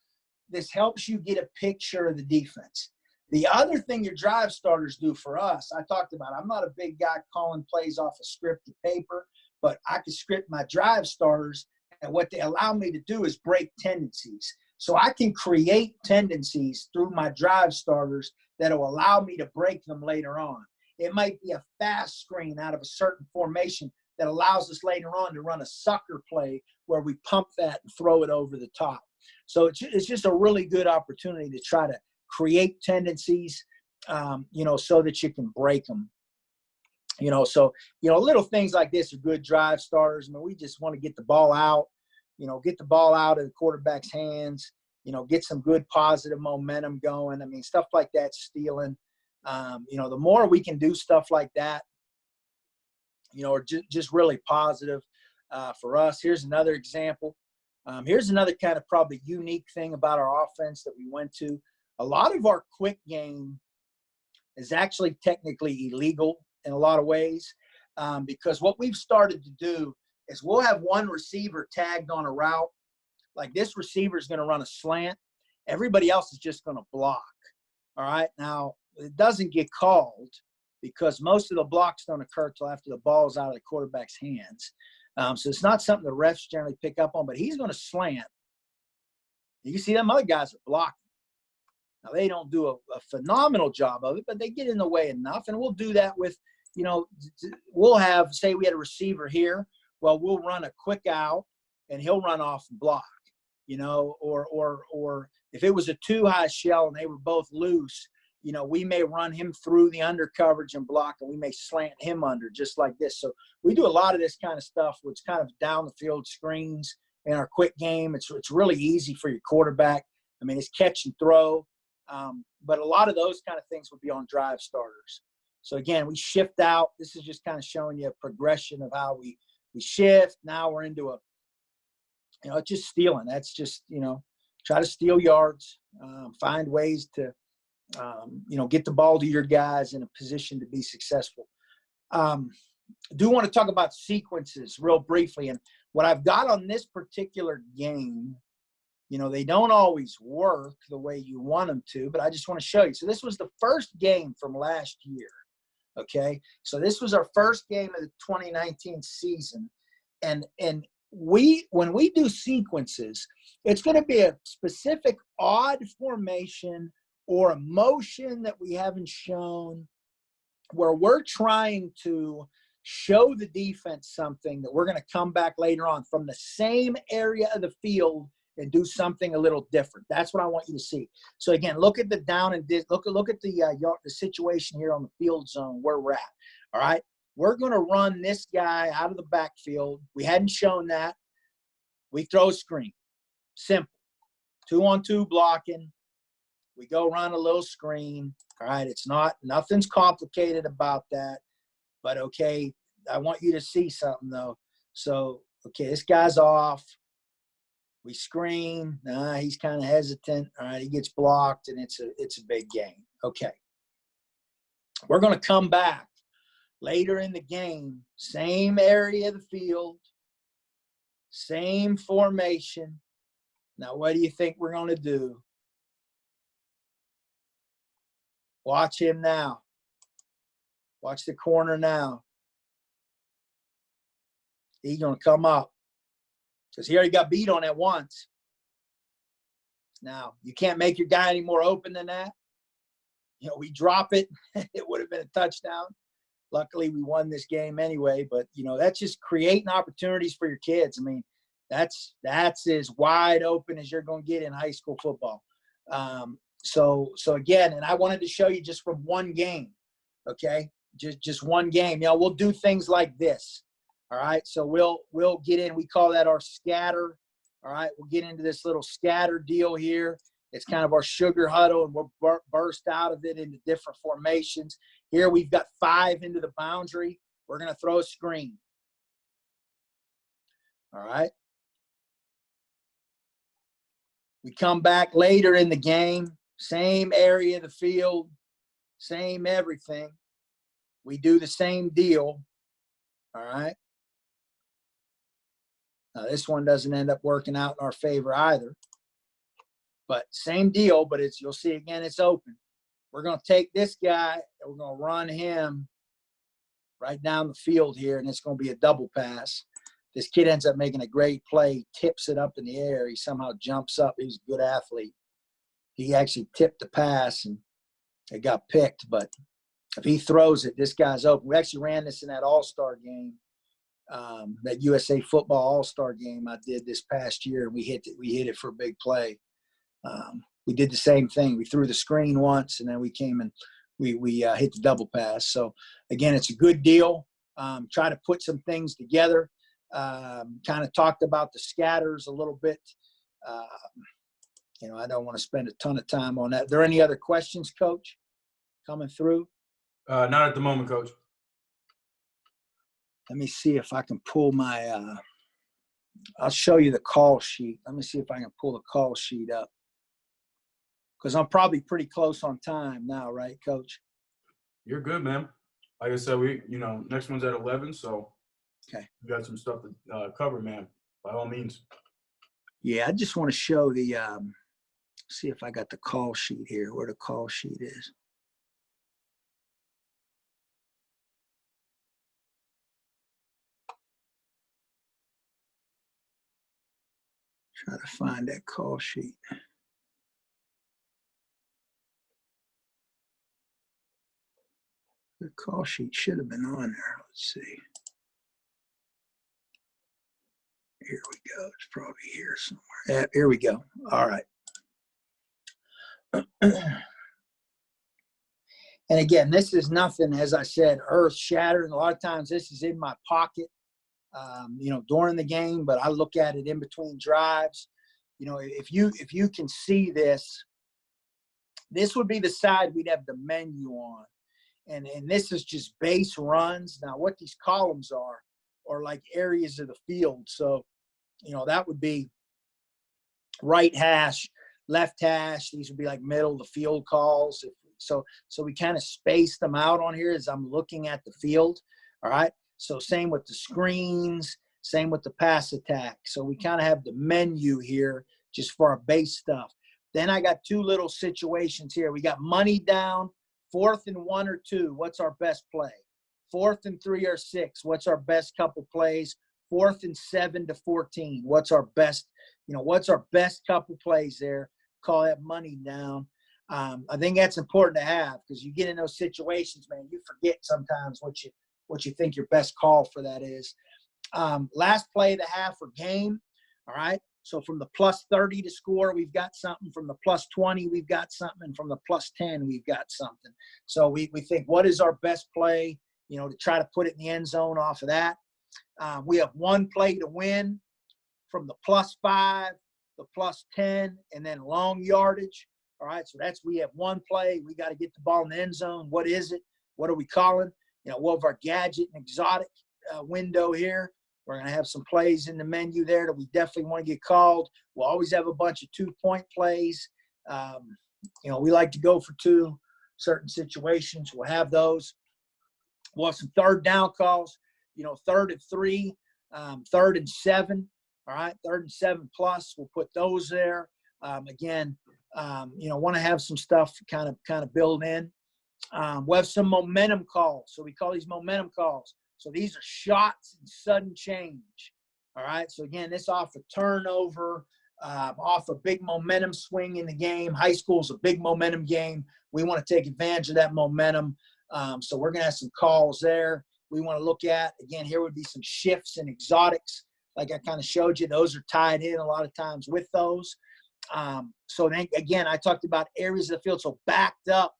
[SPEAKER 1] get a picture of the defense. The other thing your drive starters do for us, I talked about, I'm not a big guy calling plays off of scripted paper, but I can script my drive starters, and what they allow me to do is break tendencies. So I can create tendencies through my drive starters that will allow me to break them later on. It might be a fast screen out of a certain formation that allows us later on to run a sucker play where we pump that and throw it over the top. So it's just a really good opportunity to try to create tendencies, you know, so that you can break them. You know, so, you know, little things like this are good drive starters. I mean, we just want to get the ball out, you know, get the ball out of the quarterback's hands, you know, get some good positive momentum going. I mean, stuff like that, stealing. You know, the more we can do stuff like that, you know, are just really positive for us. Here's another example. Here's another kind of probably unique thing about our offense that we went to. A lot of our quick game is actually technically illegal in a lot of ways, because what we've started to do is we'll have one receiver tagged on a route. Like this receiver is going to run a slant. Everybody else is just going to block. All right. Now, it doesn't get called because most of the blocks don't occur till after the ball's out of the quarterback's hands. So it's not something the refs generally pick up on, but he's going to slant. You can see them other guys are blocking. Now, they don't do a phenomenal job of it, but they get in the way enough. And we'll do that with, you know, we'll have, say we had a receiver here. Well, we'll run a quick out, and he'll run off and block, you know, or if it was a too high shell and they were both loose, you know, we may run him through the under coverage and block, and we may slant him under just like this. So we do a lot of this kind of stuff where it's kind of down the field screens in our quick game. It's really easy for your quarterback. I mean, it's catch and throw. But a lot of those kind of things would be on drive starters. So again, we shift out. This is just kind of showing you a progression of how we shift. Now we're into a, you know, just stealing. That's just, you know, try to steal yards, find ways to, you know, get the ball to your guys in a position to be successful. I do want to talk about sequences real briefly. And what I've got on this particular game, you know, they don't always work the way you want them to, but I just want to show you. So this was the first game from last year. Okay. So this was our first game of the 2019 season. And when we do sequences, it's going to be a specific odd formation or a motion that we haven't shown where we're trying to show the defense something that we're going to come back later on from the same area of the field and do something a little different. That's what I want you to see. So again, look at the down and look at the situation here on the field zone where we're at. All right, we're going to run this guy out of the backfield. We hadn't shown that. We throw a screen, simple, 2-on-2 blocking. We go run a little screen. All right, nothing's complicated about that. But okay, I want you to see something though. So okay, this guy's off. We screen. He's kind of hesitant. All right, he gets blocked, and it's a big game. Okay. We're going to come back later in the game, same area of the field, same formation. Now, what do you think we're going to do? Watch him now. Watch the corner now. He's going to come up because he already got beat on it once. Now, you can't make your guy any more open than that. You know, we drop it, it would have been a touchdown. Luckily, we won this game anyway. But, you know, that's just creating opportunities for your kids. I mean, that's as wide open as you're going to get in high school football. So again, and I wanted to show you just from one game, okay? Just one game. You know, we'll do things like this, all right? So we'll get in. We call that our scatter, all right? We'll get into this little scatter deal here. It's kind of our sugar huddle, and we'll burst out of it into different formations. Here we've got 5 into the boundary. We're going to throw a screen, all right? We come back later in the game, same area of the field, same everything. We do the same deal, all right? Now, this one doesn't end up working out in our favor either. But same deal, but you'll see again, it's open. We're going to take this guy, and we're going to run him right down the field here, and it's going to be a double pass. This kid ends up making a great play, tips it up in the air. He somehow jumps up. He's a good athlete. He actually tipped the pass, and it got picked. But if he throws it, this guy's open. We actually ran this in that all-star game, that USA Football all-star game I did this past year, and we hit it for a big play. We did the same thing. We threw the screen once, and then we came and we hit the double pass. So, again, it's a good deal. Try to put some things together. Kind of talked about the scatters a little bit. You know, I don't want to spend a ton of time on that. Are there any other questions, Coach, coming through?
[SPEAKER 2] Not at the moment, Coach.
[SPEAKER 1] Let me see if I can pull my I'll show you the call sheet. Let me see if I can pull the call sheet up. Because I'm probably pretty close on time now, right, Coach?
[SPEAKER 2] You're good, man. Like I said, next one's at 11, so
[SPEAKER 1] okay,
[SPEAKER 2] we got some stuff to cover, man. By all means.
[SPEAKER 1] Yeah, I just want to show the see if I got the call sheet here, where the call sheet is. Try to find that call sheet. The call sheet should have been on there. Let's see. Here we go. It's probably here somewhere. Here we go. All right. And again, this is nothing, as I said, earth-shattering. A lot of times this is in my pocket, during the game, but I look at it in between drives. You know, if you can see this, this would be the side we'd have the menu on. And this is just base runs. Now, what these columns are like areas of the field. So, you know, that would be right hash, left hash. These would be like middle of the field calls. So we kind of space them out on here as I'm looking at the field. All right. So same with the screens, same with the pass attack. So we kind of have the menu here just for our base stuff. Then I got 2 little situations here. We got money down, 4th and 1 or 2. What's our best play? 4th and 3 or 6. What's our best couple plays? 4th and 7 to 14. What's our best couple plays there? Call that money down. I think that's important to have because you get in those situations, man, you forget sometimes what you think your best call for that is. Last play of the half or game. All right. So from the plus 30 to score, we've got something. From the plus 20, we've got something. And from the plus 10, we've got something. So we think, what is our best play, to try to put it in the end zone off of that. We have 1 play to win from the plus 5, the plus 10, and then long yardage. All right, so we have 1 play. We got to get the ball in the end zone. What is it? What are we calling? What of our gadget and exotic window here? We're going to have some plays in the menu there that we definitely want to get called. We'll always have a bunch of 2-point plays. We like to go for 2 certain situations. We'll have those. We'll have some 3rd down calls, 3rd and 3, 3rd and 7. All right, 3rd and 7 plus. We'll put those there. Want to have some stuff kind of build in. We'll have some momentum calls. So we call these momentum calls. So these are shots and sudden change. All right. So again, this off a turnover, off a big momentum swing in the game. High school is a big momentum game. We want to take advantage of that momentum. So we're going to have some calls there. We want to look at, again, here would be some shifts and exotics. Like I kind of showed you, those are tied in a lot of times with those. So then again, I talked about areas of the field. So backed up.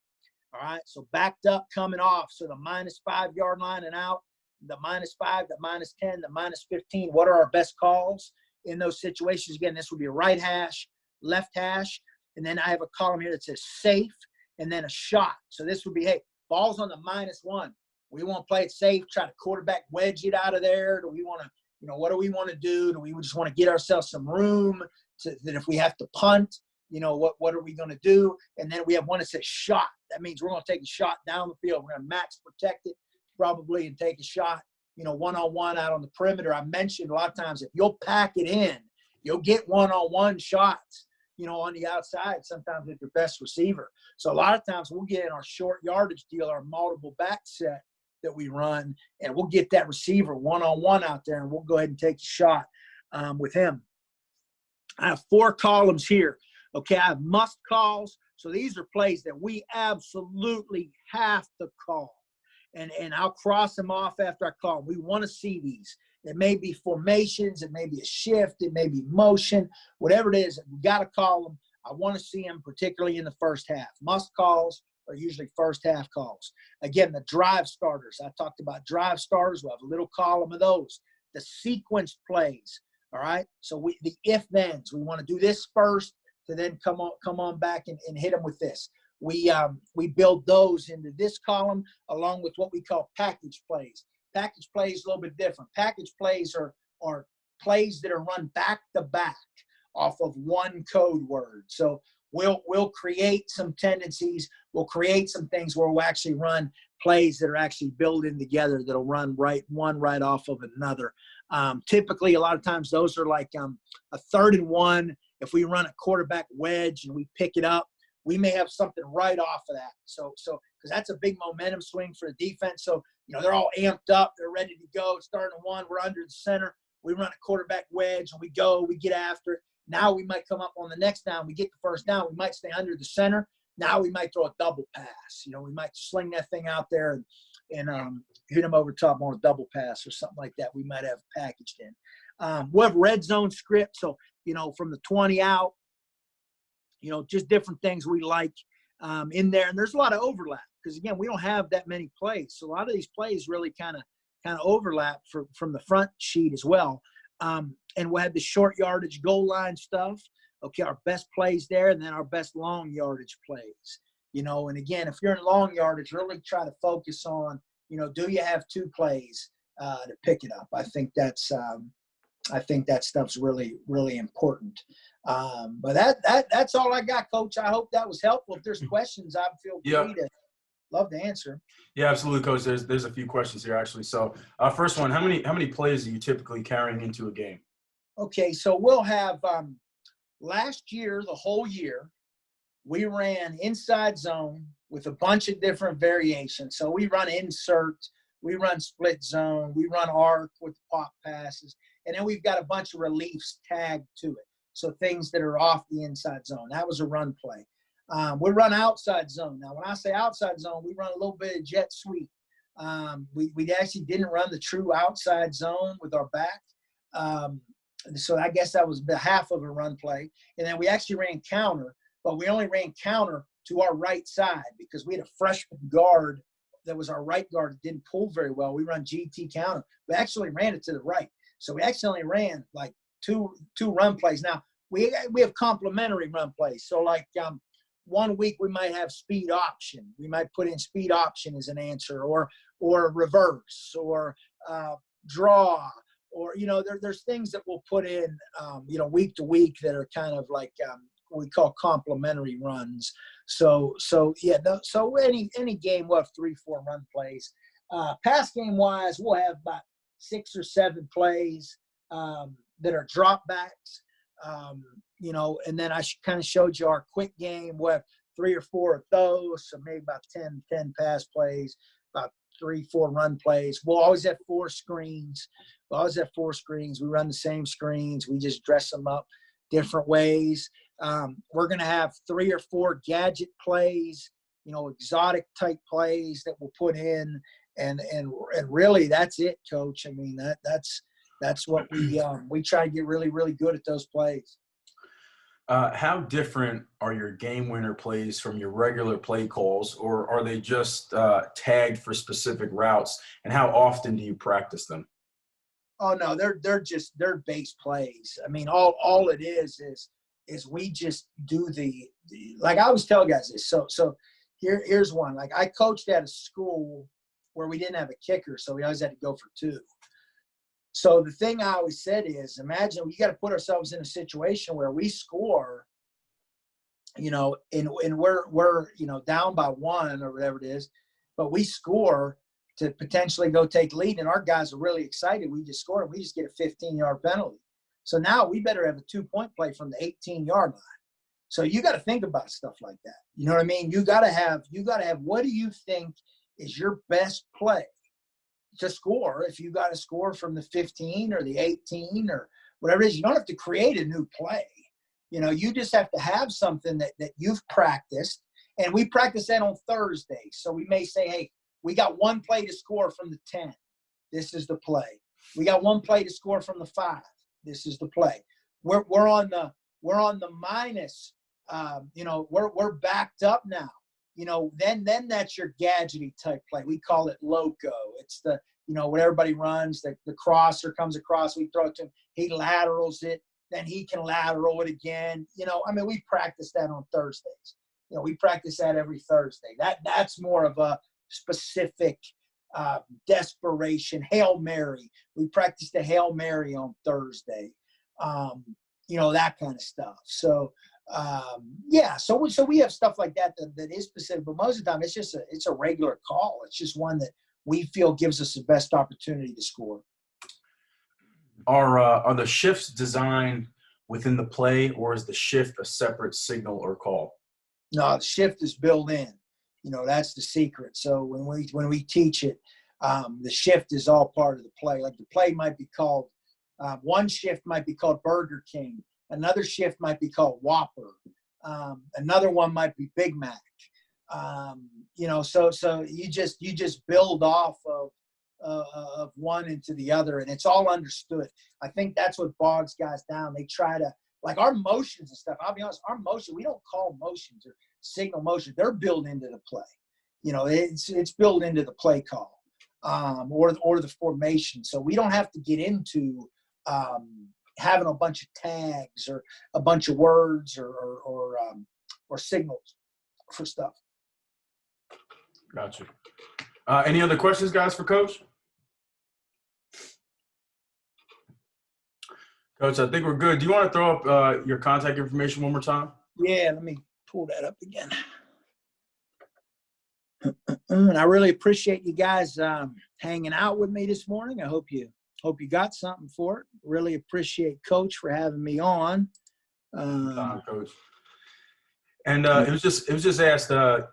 [SPEAKER 1] All right. So backed up coming off. So the -5 yard line and out, the -5, the -10, the -15. What are our best calls in those situations? Again, this would be a right hash, left hash. And then I have a column here that says safe and then a shot. So this would be, hey, ball's on the -1. We want to play it safe, try to quarterback wedge it out of there. Do we want to, what do we want to do? Do we just want to get ourselves some room that if we have to punt, what are we going to do? And then we have one that says shot. That means we're going to take a shot down the field. We're going to max protect it probably and take a shot, one-on-one out on the perimeter. I mentioned a lot of times if you'll pack it in, you'll get one-on-one shots, on the outside, sometimes with your best receiver. So a lot of times we'll get in our short yardage deal, our multiple back set that we run, and we'll get that receiver one-on-one out there, and we'll go ahead and take a shot with him. I have 4 columns here. Okay, I have must calls. So these are plays that we absolutely have to call. And I'll cross them off after I call them. We want to see these. It may be formations. It may be a shift. It may be motion. Whatever it is, we got to call them. I want to see them, particularly in the first half. Must calls are usually first half calls. Again, the drive starters. I talked about drive starters. We'll have a little column of those. The sequence plays. All right. So the if-thens. We want to do this first to then come on back and hit them with this. We build those into this column along with what we call package plays. Package plays a little bit different. Package plays are plays that are run back to back off of one code word. So we'll create some tendencies. We'll create some things where we'll actually run plays that are actually building together that'll run one right off of another. Typically, a lot of times those are like a 3rd and 1. If we run a quarterback wedge and we pick it up, we may have something right off of that. So because that's a big momentum swing for the defense. So, they're all amped up. They're ready to go. It's 3rd and 1. We're under the center. We run a quarterback wedge and we get after it. Now we might come up on the next down. We get the first down. We might stay under the center. Now we might throw a double pass. We might sling that thing out there and hit them over top on a double pass or something like that. We might have packaged in. We'll have red zone script. So, from the 20 out, just different things we like in there. And there's a lot of overlap because, again, we don't have that many plays. So a lot of these plays really kind of overlap from the front sheet as well. And we'll have the short yardage goal line stuff. Okay, our best plays there, and then our best long yardage plays. And again, if you're in long yardage, really try to focus on, do you have 2 plays to pick it up? I think that stuff's really, really important. But that's all I got, Coach. I hope that was helpful. If there's questions, I feel free to love to answer.
[SPEAKER 2] Yeah, absolutely, Coach. There's a few questions here actually. So, first one, how many plays are you typically carrying into a game?
[SPEAKER 1] Okay, so we'll have last year, the whole year, we ran inside zone with a bunch of different variations. So we run insert, we run split zone, we run arc with pop passes, and then we've got a bunch of reliefs tagged to it. So things that are off the inside zone. That was a run play. We run outside zone. Now, when I say outside zone, we run a little bit of jet sweep. We actually didn't run the true outside zone with our back. So I guess that was the half of a run play. And then we actually ran counter, but we only ran counter to our right side because we had a freshman guard that was our right guard that didn't pull very well. We run GT counter. We actually ran it to the right. So we actually only ran like two run plays. Now, we have complementary run plays. So like 1 week we might have speed option. We might put in speed option as an answer or reverse or draw or there's things that we'll put in, week to week that are kind of like what we call complementary runs. So yeah, so any game we'll have 3-4 run plays. Pass game wise, we'll have about 6 or 7 plays that are dropbacks. And then I kind of showed you our quick game. We'll have 3 or 4 of those, so maybe about 10 pass plays, about 3-4 run plays. We'll always have 4 screens. We run the same screens. We just dress them up different ways. We're going to have 3 or 4 gadget plays, exotic type plays that we'll put in, and really that's it, Coach. I mean, that's what we try to get really, really good at those plays.
[SPEAKER 2] How different are your game winner plays from your regular play calls, or are they just tagged for specific routes? And how often do you practice them?
[SPEAKER 1] Oh no, they're base plays. I mean, all it is we just do the like I always tell guys this. So here's one. Like I coached at a school where we didn't have a kicker, so we always had to go for 2. So the thing I always said is, imagine we got to put ourselves in a situation where we score, and we're down by 1 or whatever it is, but we score to potentially go take lead, and our guys are really excited. We just scored, and we just get a 15-yard penalty. So now we better have a 2-point play from the 18-yard line. So you got to think about stuff like that. You know what I mean? You got to have what do you think is your best play to score? If you got to score from the 15 or the 18 or whatever it is, you don't have to create a new play. You just have to have something that you've practiced. And we practice that on Thursday. So we may say, hey, we got 1 play to score from the 10. This is the play. We got 1 play to score from the 5. This is the play. We're on the minus. We're backed up now. Then that's your gadgety type play. We call it loco. It's the when everybody runs, the crosser comes across, we throw it to him, he laterals it, then he can lateral it again. We practice that on Thursdays. We practice that every Thursday. That's more of a specific desperation. Hail Mary. We practice the Hail Mary on Thursday. That kind of stuff. So so we have stuff like that is specific, but most of the time it's a regular call. It's just one that we feel gives us the best opportunity to score.
[SPEAKER 2] Are the shifts designed within the play, or is the shift a separate signal or call?
[SPEAKER 1] No, the shift is built in. That's the secret. So when we teach it, the shift is all part of the play. Like the play might be called, one shift might be called Burger King. Another shift might be called Whopper. Another one might be Big Mac. So you just build off of one into the other, and it's all understood. I think that's what bogs guys down. They try to, like our motions and stuff. I'll be honest, our motion, we don't call motions or signal motion. They're built into the play. It's built into the play call, or the formation. So we don't have to get into having a bunch of tags or a bunch of words or signals for stuff.
[SPEAKER 2] Gotcha. Any other questions, guys, for Coach? Coach, I think we're good. Do you want to throw up your contact information one more time?
[SPEAKER 1] Yeah, let me pull that up again. And I really appreciate you guys hanging out with me this morning. I hope you got something for it. Really appreciate Coach for having me on.
[SPEAKER 2] Coach. And it was just asked the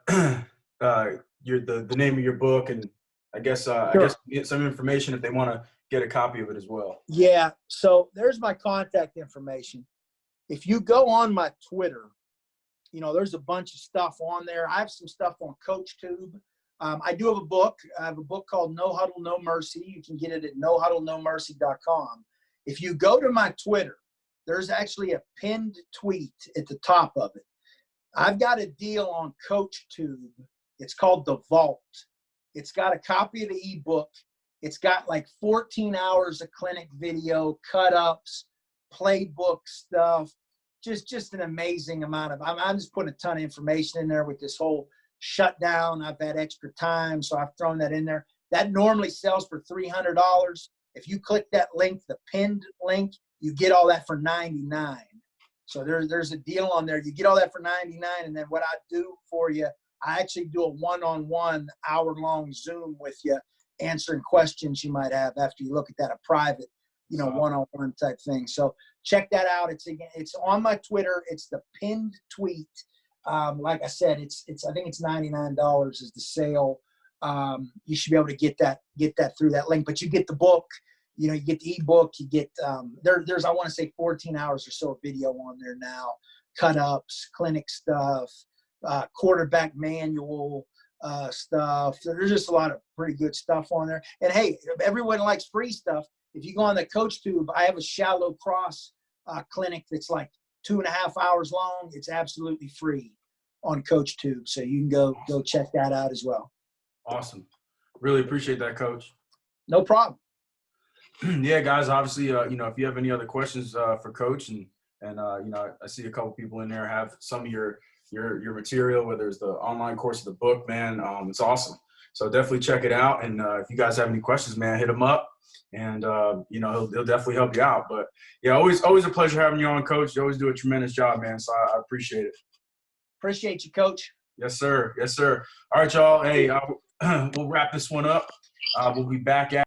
[SPEAKER 2] name of your book, and I guess get some information if they want to get a copy of it as well.
[SPEAKER 1] Yeah. So there's my contact information. If you go on my Twitter, there's a bunch of stuff on there. I have some stuff on CoachTube. I do have a book. I have a book called No Huddle, No Mercy. You can get it at nohuddlenomercy.com. If you go to my Twitter, there's actually a pinned tweet at the top of it. I've got a deal on CoachTube. It's called The Vault. It's got a copy of the ebook. It's got like 14 hours of clinic video, cut-ups, playbook stuff. Just an amazing amount of – I'm just putting a ton of information in there with this whole shutdown. I've had extra time, so I've thrown that in there. That normally sells for $300. If you click that link, the pinned link, you get all that for $99. So there's a deal on there. You get all that for $99, and then what I do for you, I actually do a one-on-one hour-long Zoom with you, answering questions you might have after you look at that, a private, one-on-one type thing. So check that out. It's on my Twitter. It's the pinned tweet. Like I said, I think it's $99 is the sale. You should be able to get that through that link, but you get the book. You get the ebook, you get there's I want to say 14 hours or so of video on there now, cut ups, clinic stuff, quarterback manual stuff. There's just a lot of pretty good stuff on there. And hey, everyone likes free stuff. If you go on the CoachTube, I have a shallow cross clinic that's like 2.5 hours long. It's absolutely free on CoachTube, so you can go check that out as well.
[SPEAKER 2] Awesome, really appreciate that, Coach.
[SPEAKER 1] No problem.
[SPEAKER 2] Yeah, guys, obviously, if you have any other questions for Coach, and I see a couple people in there have some of your material, whether it's the online course or the book, man, it's awesome. So definitely check it out. And if you guys have any questions, man, hit him up, and he'll definitely help you out. But yeah, always a pleasure having you on, Coach. You always do a tremendous job, man. So I appreciate it.
[SPEAKER 1] Appreciate you, Coach.
[SPEAKER 2] Yes, sir. Yes, sir. All right, y'all. Hey, we'll wrap this one up. We'll be back at